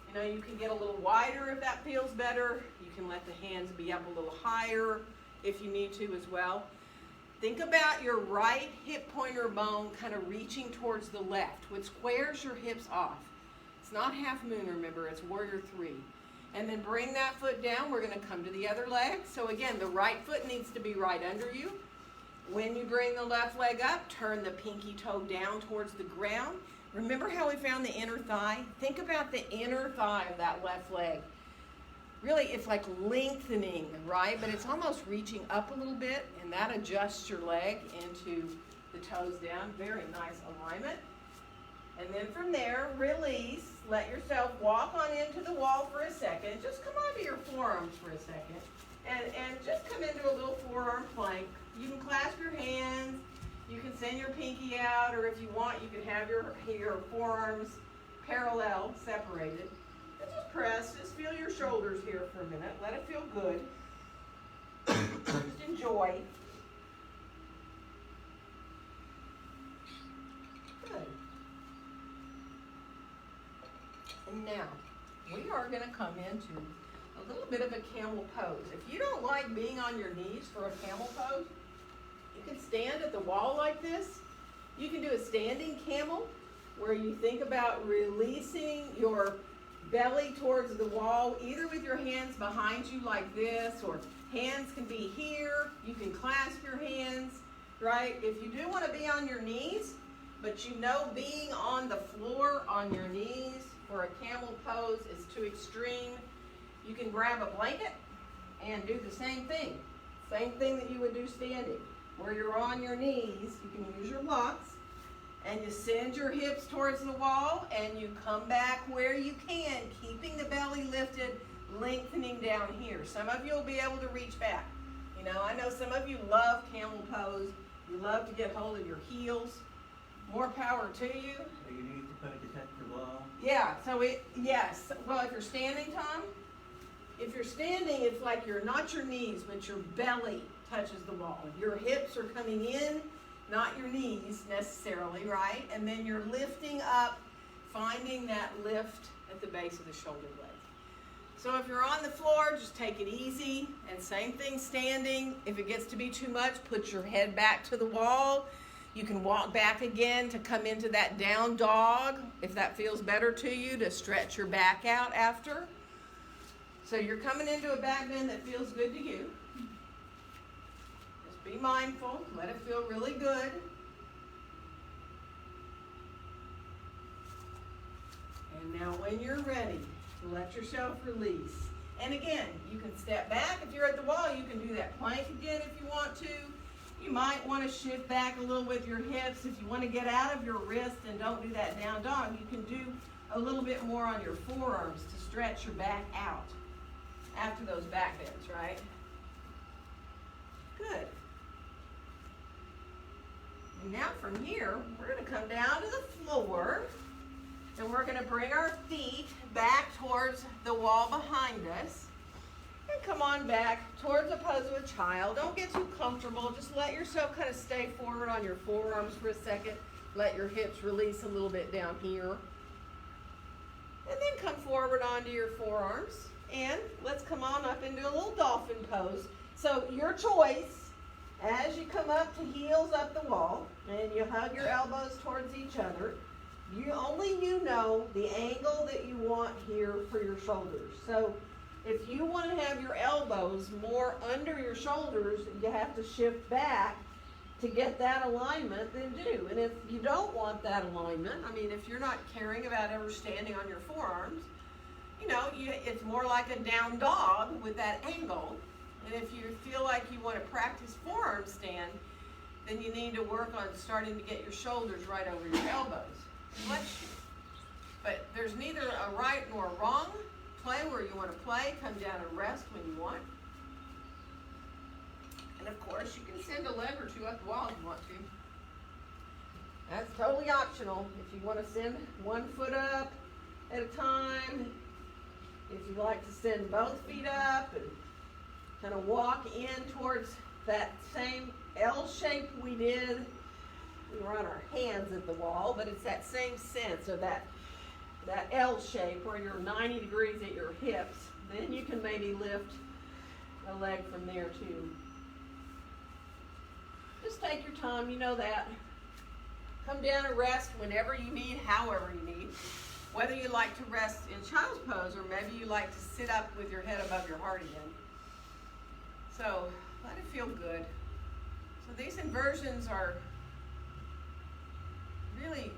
You know, you can get a little wider if that feels better. You can let the hands be up a little higher if you need to as well. Think about your right hip pointer bone kind of reaching towards the left, which squares your hips off. It's not half moon, remember, it's Warrior 3. And then bring that foot down. We're going to come to the other leg. So again, the right foot needs to be right under you. When you bring the left leg up, turn the pinky toe down towards the ground. Remember how we found the inner thigh? Think about the inner thigh of that left leg. Really, it's like lengthening, right? But it's almost reaching up a little bit, and that adjusts your leg into the toes down. Very nice alignment. And then from there, release. Let yourself walk on into the wall for a second. Just come onto your forearms for a second. And just come into a little forearm plank. You can clasp your hands. You can send your pinky out, or if you want, you can have your forearms parallel, separated. And just press. Just feel your shoulders here for a minute. Let it feel good. Just enjoy. Good. And now, we are going to come into a little bit of a camel pose. If you don't like being on your knees for a camel pose, you can stand at the wall like this. You can do a standing camel where you think about releasing your belly towards the wall, either with your hands behind you like this, or hands can be here. You can clasp your hands, right? If you do want to be on your knees, but you know being on the floor on your knees for a camel pose is too extreme, you can grab a blanket and do the same thing. Same thing that you would do standing. Where you're on your knees, you can use your blocks, and you send your hips towards the wall, and you come back where you can, keeping the belly lifted, lengthening down here. Some of you will be able to reach back. You know, I know some of you love camel pose. You love to get hold of your heels. More power to you. So you need to put it to touch the wall? Yeah, so yes. Well, if you're standing, Tom, if you're standing, it's like you're not your knees, but your belly touches the wall. Your hips are coming in, not your knees necessarily, right? And then you're lifting up, finding that lift at the base of the shoulder blade. So if you're on the floor, just take it easy. And same thing standing. If it gets to be too much, put your head back to the wall. You can walk back again to come into that down dog, if that feels better to you, to stretch your back out after. So you're coming into a back bend that feels good to you. Just be mindful, let it feel really good. And now when you're ready, let yourself release. And again, you can step back. If you're at the wall, you can do that plank again if you want to. You might want to shift back a little with your hips. If you want to get out of your wrist and don't do that down dog, you can do a little bit more on your forearms to stretch your back out after those back bends, right? Good. And now from here, we're going to come down to the floor, and we're going to bring our feet back towards the wall behind us. And come on back towards a pose of a child. Don't get too comfortable. Just let yourself kind of stay forward on your forearms for a second. Let your hips release a little bit down here. And then come forward onto your forearms. And let's come on up into a little dolphin pose. So your choice, as you come up to heels up the wall, and you hug your elbows towards each other, only you know the angle that you want here for your shoulders. So if you want to have your elbows more under your shoulders, you have to shift back to get that alignment, then do. And if you don't want that alignment, I mean, if you're not caring about ever standing on your forearms, you know, it's more like a down dog with that angle. And if you feel like you want to practice forearm stand, then you need to work on starting to get your shoulders right over your elbows. Bless you. But there's neither a right nor a wrong. Play where you want to play. Come down and rest when you want. And of course, you can send a leg or two up the wall if you want to. That's totally optional. If you want to send one foot up at a time, if you like to send both feet up and kind of walk in towards that same L shape we did. We were on our hands at the wall, but it's that same sense of that L shape where you're 90 degrees at your hips. Then you can maybe lift a leg from there too. Just take your time, you know that. Come down and rest whenever you need, however you need. Whether you like to rest in child's pose or maybe you like to sit up with your head above your heart again. So let it feel good. So these inversions are really,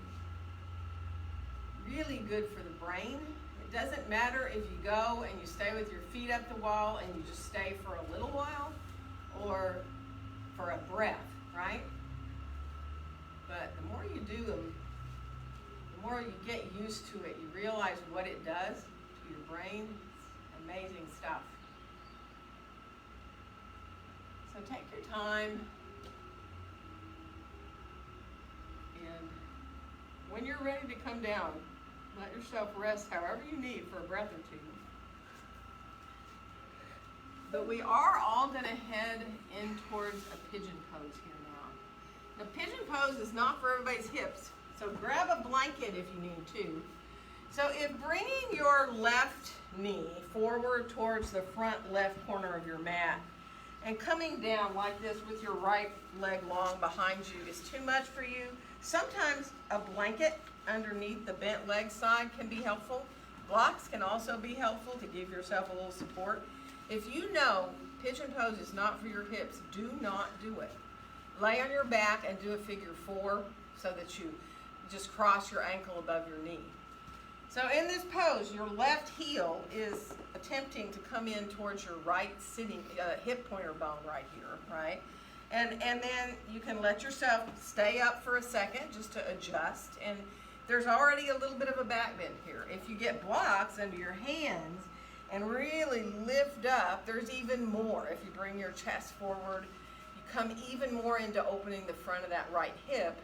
really good for the brain. It doesn't matter if you go and you stay with your feet up the wall and you just stay for a little while or for a breath, right? But the more you do them, the more you get used to it, you realize what it does to your brain. It's amazing stuff. So take your time, and when you're ready to come down, let yourself rest however you need for a breath or two. But we are all going to head in towards a pigeon pose here now. The pigeon pose is not for everybody's hips, so grab a blanket if you need to. So if bringing your left knee forward towards the front left corner of your mat and coming down like this with your right leg long behind you is too much for you, sometimes a blanket underneath the bent leg side can be helpful. Blocks can also be helpful to give yourself a little support. If you know pigeon pose is not for your hips, do not do it. Lay on your back and do a figure 4 so that you just cross your ankle above your knee. So in this pose, your left heel is attempting to come in towards your right sitting hip pointer bone right here, right? And then you can let yourself stay up for a second just to adjust. And there's already a little bit of a back bend here. If you get blocks under your hands and really lift up, there's even more. If you bring your chest forward, you come even more into opening the front of that right hip.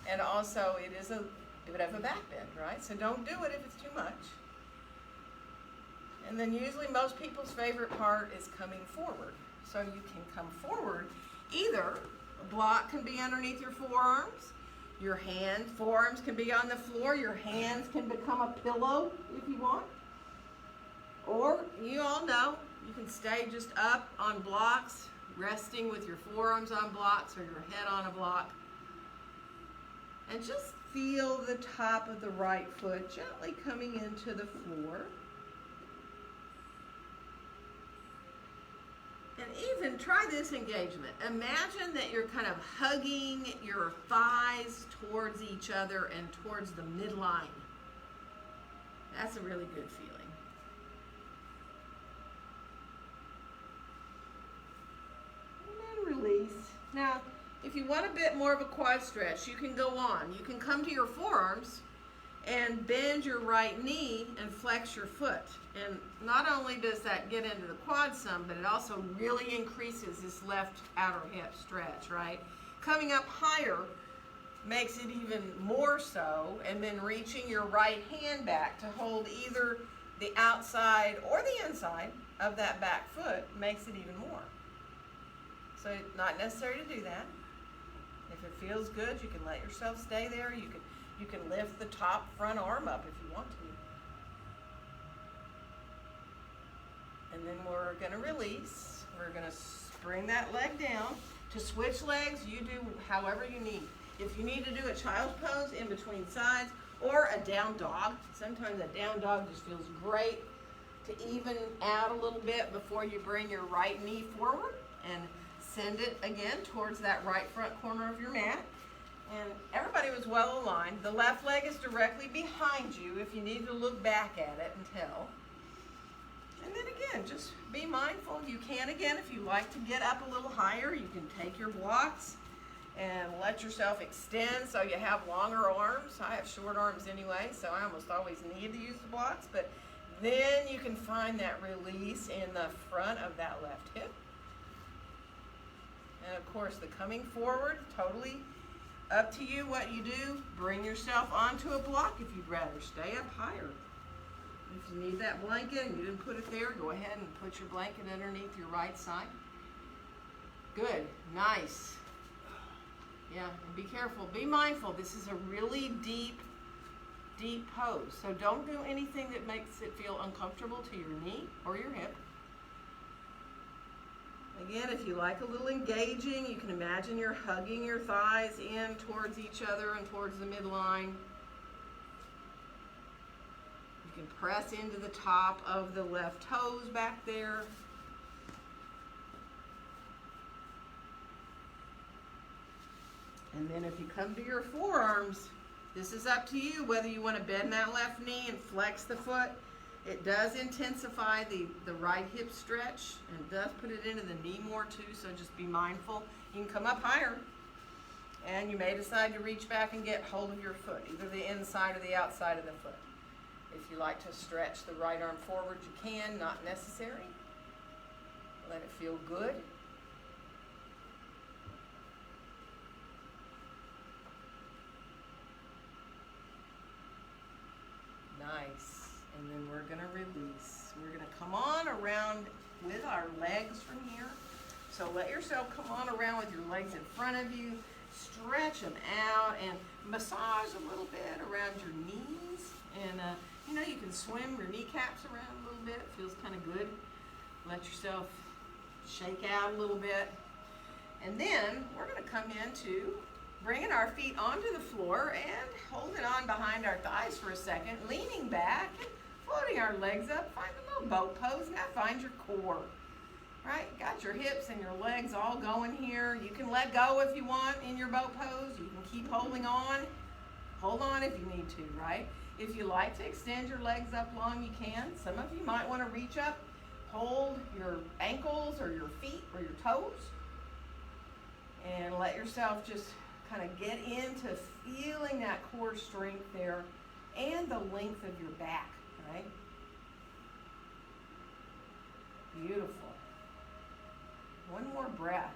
And also it is a bit of a back bend, right? So don't do it if it's too much. And then usually most people's favorite part is coming forward. So you can come forward. Either a block can be underneath your forearms, your forearms can be on the floor, your hands can become a pillow if you want. Or you all know, you can stay just up on blocks, resting with your forearms on blocks or your head on a block. And just feel the top of the right foot gently coming into the floor. And even try this engagement. Imagine that you're kind of hugging your thighs towards each other and towards the midline. That's a really good feeling. And then release. Now, if you want a bit more of a quad stretch, you can go on. You can come to your forearms and bend your right knee and flex your foot. And not only does that get into the quad some, but it also really increases this left outer hip stretch, right? Coming up higher makes it even more so, and then reaching your right hand back to hold either the outside or the inside of that back foot makes it even more. So it's not necessary to do that. If it feels good, you can let yourself stay there. You can lift the top front arm up if you want to. And then we're gonna release. We're gonna bring that leg down. To switch legs, you do however you need. If you need to do a child's pose in between sides or a down dog, sometimes a down dog just feels great to even out a little bit before you bring your right knee forward and send it again towards that right front corner of your mat. And everybody was well aligned. The left leg is directly behind you if you need to look back at it and tell. And then again, just be mindful. You can, again, if you like to get up a little higher, you can take your blocks and let yourself extend so you have longer arms. I have short arms anyway, so I almost always need to use the blocks. But then you can find that release in the front of that left hip. And of course, the coming forward, totally up to you what you do. Bring yourself onto a block if you'd rather. Stay up higher. If you need that blanket and you didn't put it there, go ahead and put your blanket underneath your right side. Good, nice. Yeah, and be careful, be mindful. This is a really deep pose. So don't do anything that makes it feel uncomfortable to your knee or your hip. Again, if you like a little engaging, you can imagine you're hugging your thighs in towards each other and towards the midline. You can press into the top of the left toes back there. And then if you come to your forearms, this is up to you whether you want to bend that left knee and flex the foot. It does intensify the right hip stretch and does put it into the knee more too, so just be mindful. You can come up higher and you may decide to reach back and get hold of your foot, either the inside or the outside of the foot. If you like to stretch the right arm forward, you can, not necessary. Let it feel good. Nice. And then we're gonna release. We're gonna come on around with our legs from here. So let yourself come on around with your legs in front of you. Stretch them out and massage a little bit around your knees. And you know, you can swim your kneecaps around a little bit. It feels kind of good. Let yourself shake out a little bit. And then we're gonna come into bringing our feet onto the floor and holding on behind our thighs for a second, leaning back and floating our legs up. Find a little boat pose. Now find your core. Right? Got your hips and your legs all going here. You can let go if you want in your boat pose. You can keep holding on. Hold on if you need to, right? If you like to extend your legs up long, you can. Some of you might want to reach up, hold your ankles or your feet or your toes, and let yourself just kind of get into feeling that core strength there and the length of your back, right? Beautiful. One more breath.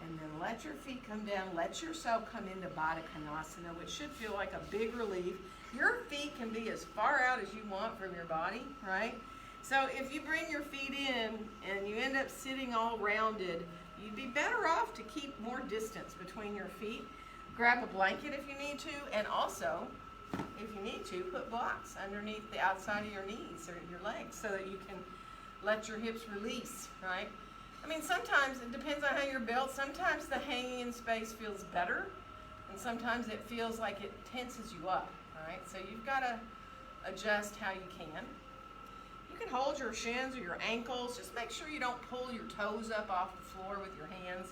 And then let your feet come down. Let yourself come into Baddha Konasana, which should feel like a big relief. Your feet can be as far out as you want from your body, right? So if you bring your feet in and you end up sitting all rounded, you'd be better off to keep more distance between your feet. Grab a blanket if you need to, and also, if you need to, put blocks underneath the outside of your knees or your legs so that you can let your hips release, right? I mean, sometimes it depends on how you're built. Sometimes the hanging in space feels better, and sometimes it feels like it tenses you up, right? So you've got to adjust how you can. You can hold your shins or your ankles. Just make sure you don't pull your toes up off the floor with your hands.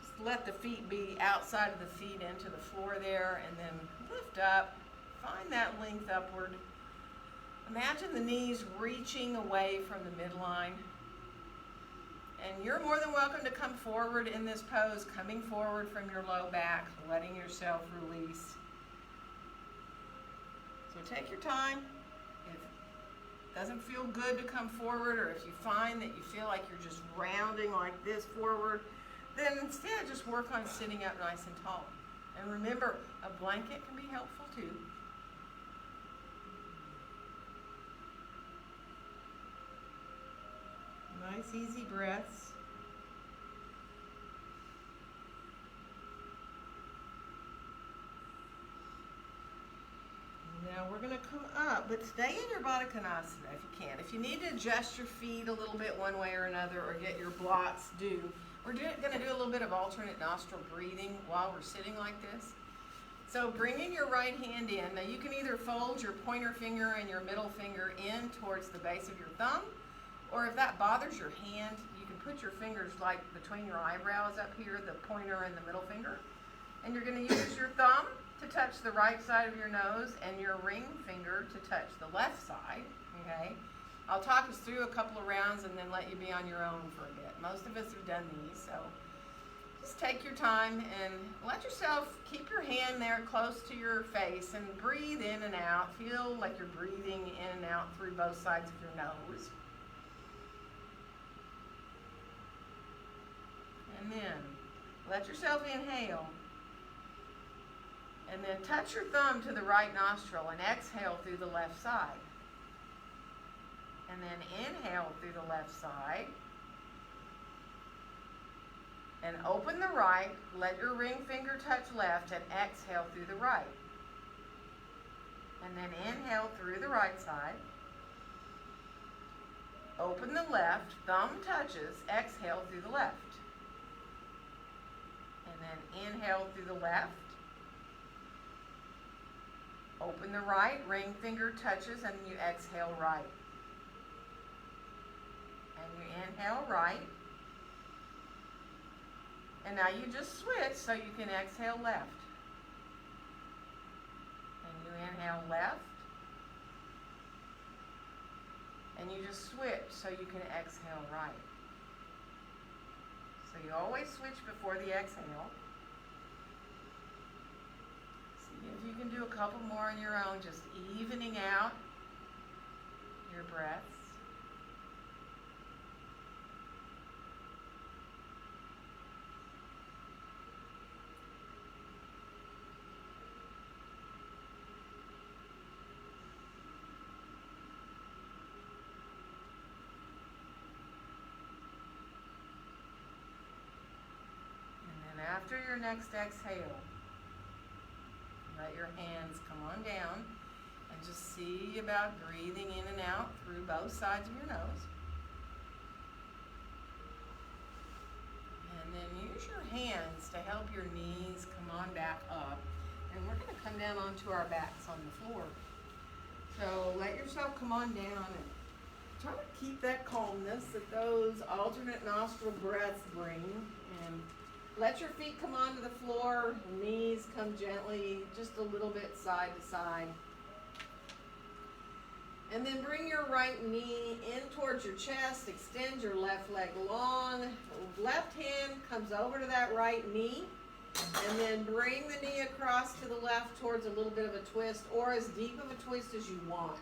Just let the feet be outside of the feet into the floor there, and then lift up. Find that length upward. Imagine the knees reaching away from the midline. And you're more than welcome to come forward in this pose, coming forward from your low back, letting yourself release. So take your time. If it doesn't feel good to come forward, or if you find that you feel like you're just rounding like this forward, then instead just work on sitting up nice and tall. And remember, a blanket can be helpful too. Nice, easy breaths. Now we're going to come up, but stay in your Baddha Konasana if you can. If you need to adjust your feet a little bit one way or another or get your blocks due, we're going to do a little bit of alternate nostril breathing while we're sitting like this. So bringing your right hand in. Now you can either fold your pointer finger and your middle finger in towards the base of your thumb, or if that bothers your hand, you can put your fingers like between your eyebrows up here, the pointer and the middle finger. And you're going to use your thumb to touch the right side of your nose and your ring finger to touch the left side, okay? I'll talk us through a couple of rounds and then let you be on your own for a bit. Most of us have done these, so just take your time and let yourself keep your hand there close to your face and breathe in and out. Feel like you're breathing in and out through both sides of your nose. And then let yourself inhale. And then touch your thumb to the right nostril and exhale through the left side. And then inhale through the left side. And open the right, let your ring finger touch left and exhale through the right. And then inhale through the right side. Open the left, thumb touches, exhale through the left. And then inhale through the left. Open the right, ring finger touches, and you exhale right. And you inhale right. And now you just switch so you can exhale left. And you inhale left. And you just switch so you can exhale right. So you always switch before the exhale. See if you can do a couple more on your own, just evening out your breaths. After your next exhale, let your hands come on down and just see about breathing in and out through both sides of your nose. And then use your hands to help your knees come on back up. And we're going to come down onto our backs on the floor. So let yourself come on down and try to keep that calmness that those alternate nostril breaths bring. And let your feet come onto the floor, knees come gently, just a little bit side to side. And then bring your right knee in towards your chest, extend your left leg long. Left hand comes over to that right knee, and then bring the knee across to the left towards a little bit of a twist, or as deep of a twist as you want.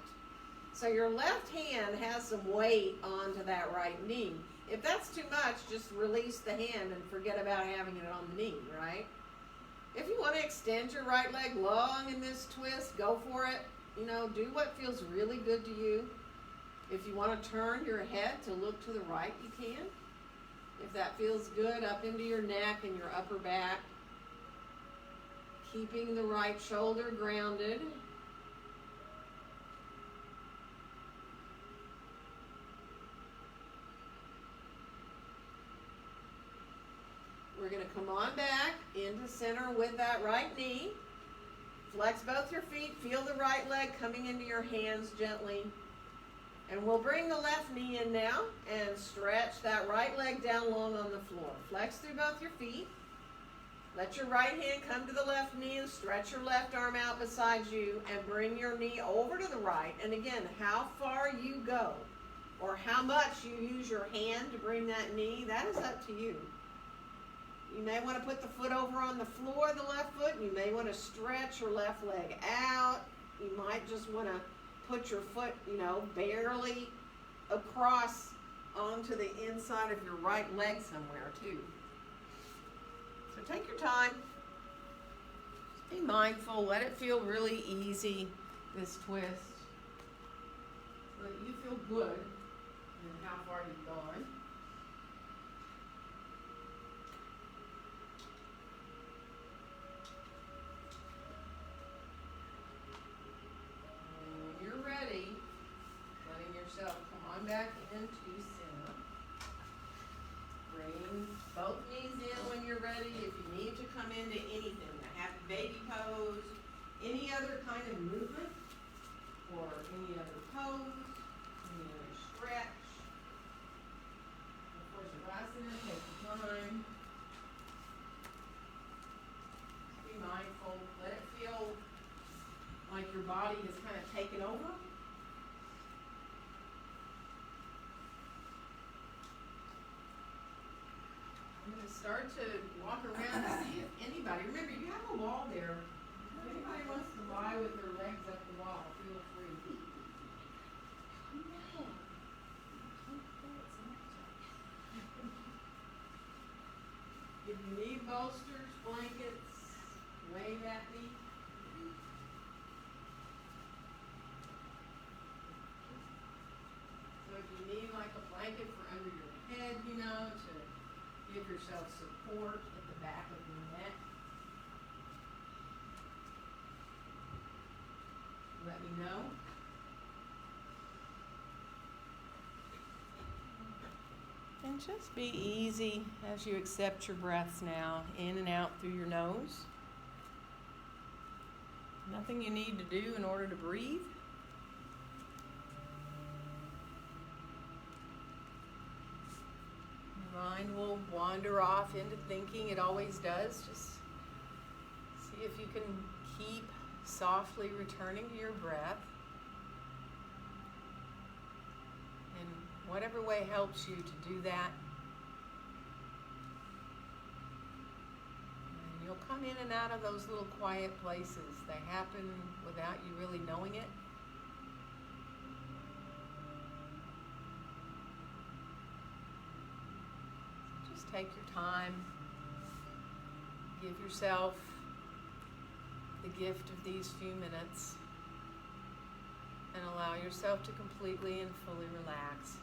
So your left hand has some weight onto that right knee. If that's too much, just release the hand and forget about having it on the knee, right? If you want to extend your right leg long in this twist, go for it. You know, do what feels really good to you. If you want to turn your head to look to the right, you can. If that feels good, up into your neck and your upper back. Keeping the right shoulder grounded. We're going to come on back into center with that right knee. Flex both your feet. Feel the right leg coming into your hands gently. And we'll bring the left knee in now and stretch that right leg down long on the floor. Flex through both your feet. Let your right hand come to the left knee and stretch your left arm out beside you and bring your knee over to the right. And again, how far you go or how much you use your hand to bring that knee, that is up to you. You may want to put the foot over on the floor, the left foot. You may want to stretch your left leg out. You might just want to put your foot, barely across onto the inside of your right leg somewhere too. So take your time. Just be mindful. Let it feel really easy, this twist, so that you feel good And how far you've gone. And when you're ready, letting yourself come on back into center. Bring both knees in when you're ready. If you need to come into anything, a happy baby pose, any other kind of movement, or any other pose, any other stretch. Of course, Robertson, take your time. Just be mindful. Let it feel like your body is kind of taken over. I'm going to start to walk around and see if anybody, remember you have a wall there. If anybody wants to lie with their legs up the wall, feel free. If you need bolsters, blankets, wave at me. So if you need like a blanket for under your head, you know, to give yourself support at the back of your neck. Let me know. And just be easy as you accept your breaths now, in and out through your nose. Nothing you need to do in order to breathe. Your mind will wander off into thinking, it always does. Just see if you can keep softly returning to your breath. In whatever way helps you to do that. And you'll come in and out of those little quiet places. They happen without you really knowing it. Just take your time. Give yourself the gift of these few minutes and allow yourself to completely and fully relax.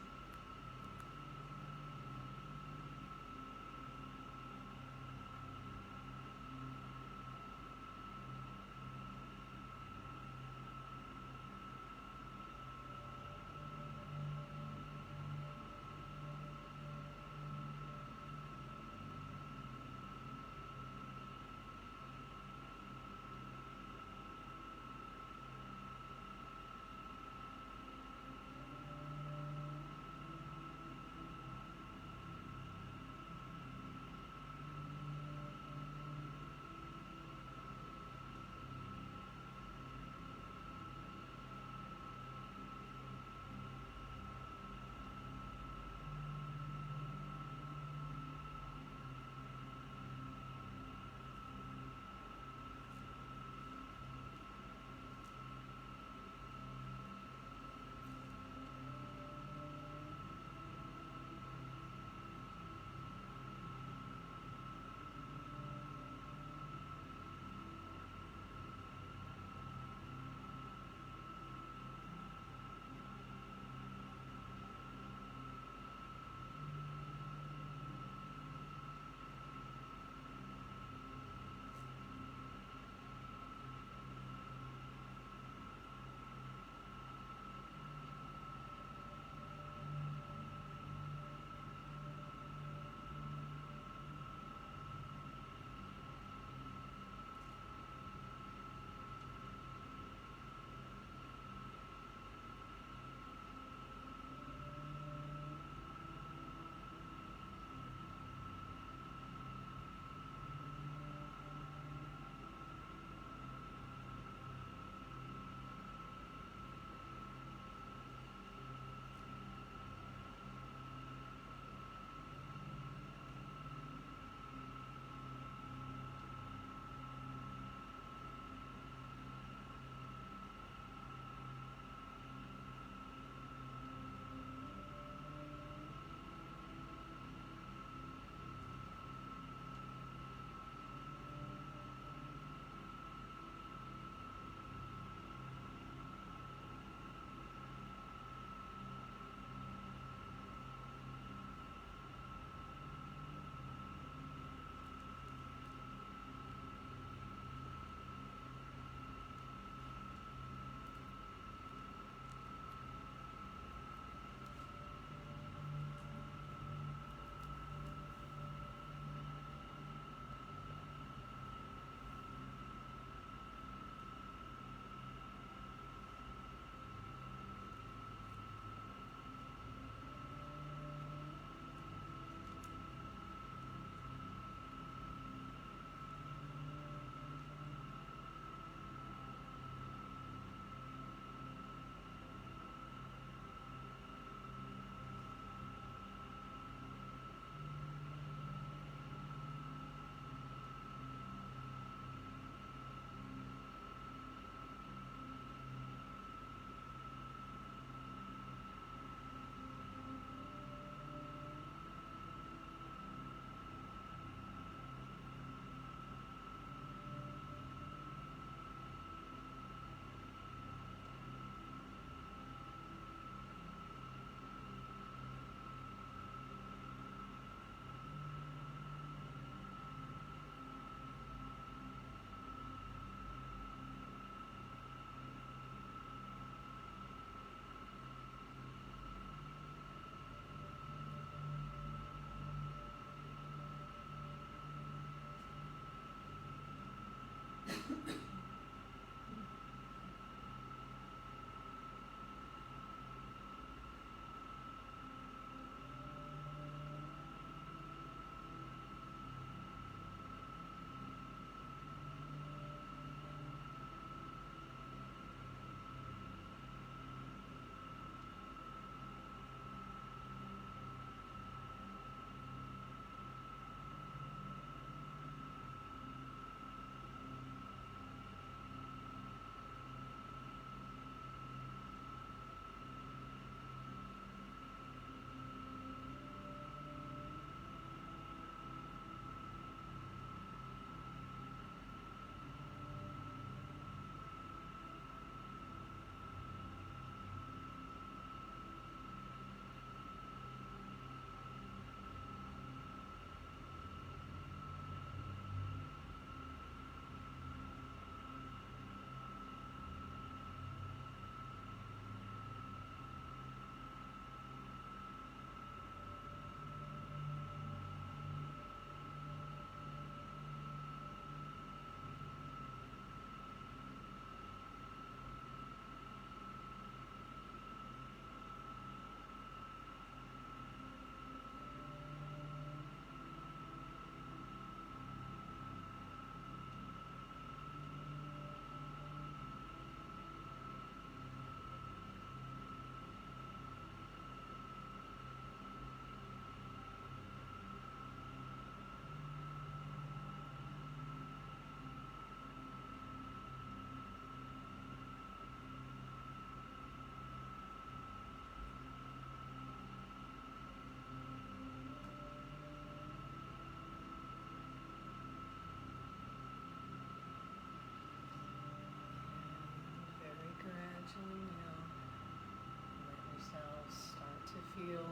Feel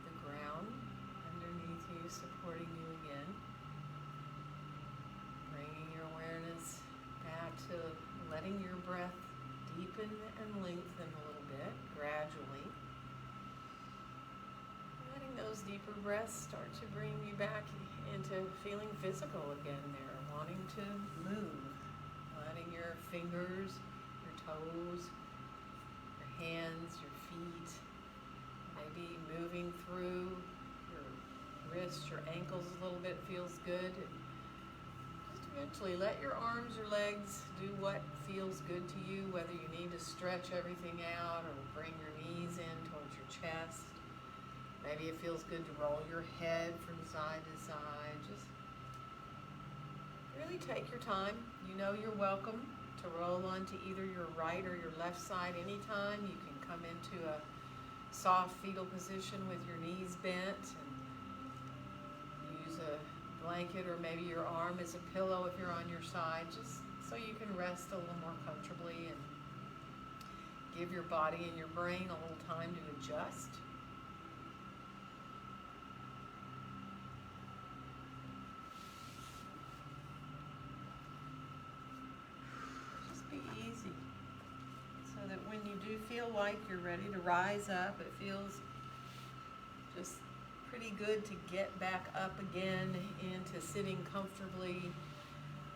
the ground underneath you supporting you again. Bringing your awareness back to letting your breath deepen and lengthen a little bit gradually. Letting those deeper breaths start to bring you back into feeling physical again there, wanting to move. Letting your fingers, your toes, your hands, your feet, maybe moving through your wrists, your ankles a little bit feels good. And just eventually let your arms or legs do what feels good to you, whether you need to stretch everything out or bring your knees in towards your chest. Maybe it feels good to roll your head from side to side. Just really take your time. You know you're welcome to roll onto either your right or your left side anytime. You can come into a soft fetal position with your knees bent and use a blanket or maybe your arm as a pillow if you're on your side, just so you can rest a little more comfortably and give your body and your brain a little time to adjust. Just be easy so that when you do feel like you're ready to rise up, it feels just pretty good to get back up again into sitting comfortably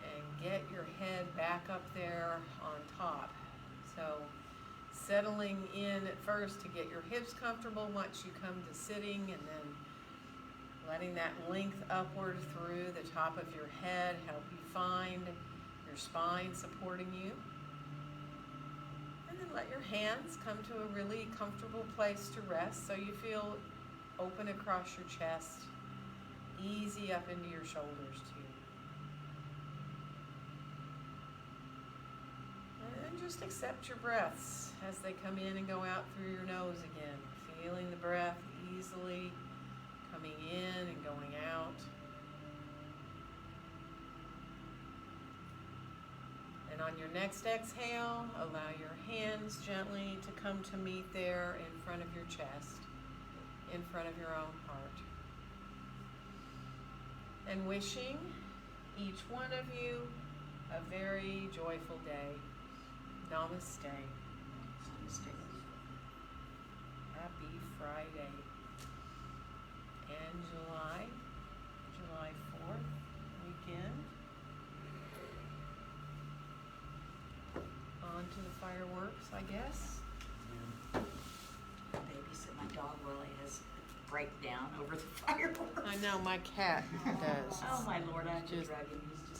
and get your head back up there on top. So settling in at first to get your hips comfortable once you come to sitting, and then letting that length upward through the top of your head help you find your spine supporting you. And then let your hands come to a really comfortable place to rest so you feel open across your chest, easy up into your shoulders too. And just accept your breaths as they come in and go out through your nose again, feeling the breath easily coming in and going out. And on your next exhale, allow your hands gently to come to meet there in front of your chest, in front of your own heart. And wishing each one of you a very joyful day. Namaste. Namaste. Happy Friday. And July 4th weekend. into the fireworks, I guess. Babysit my dog while he has a breakdown over the fireworks. I know, my cat does. Oh my lord, I have to Just drag him. He's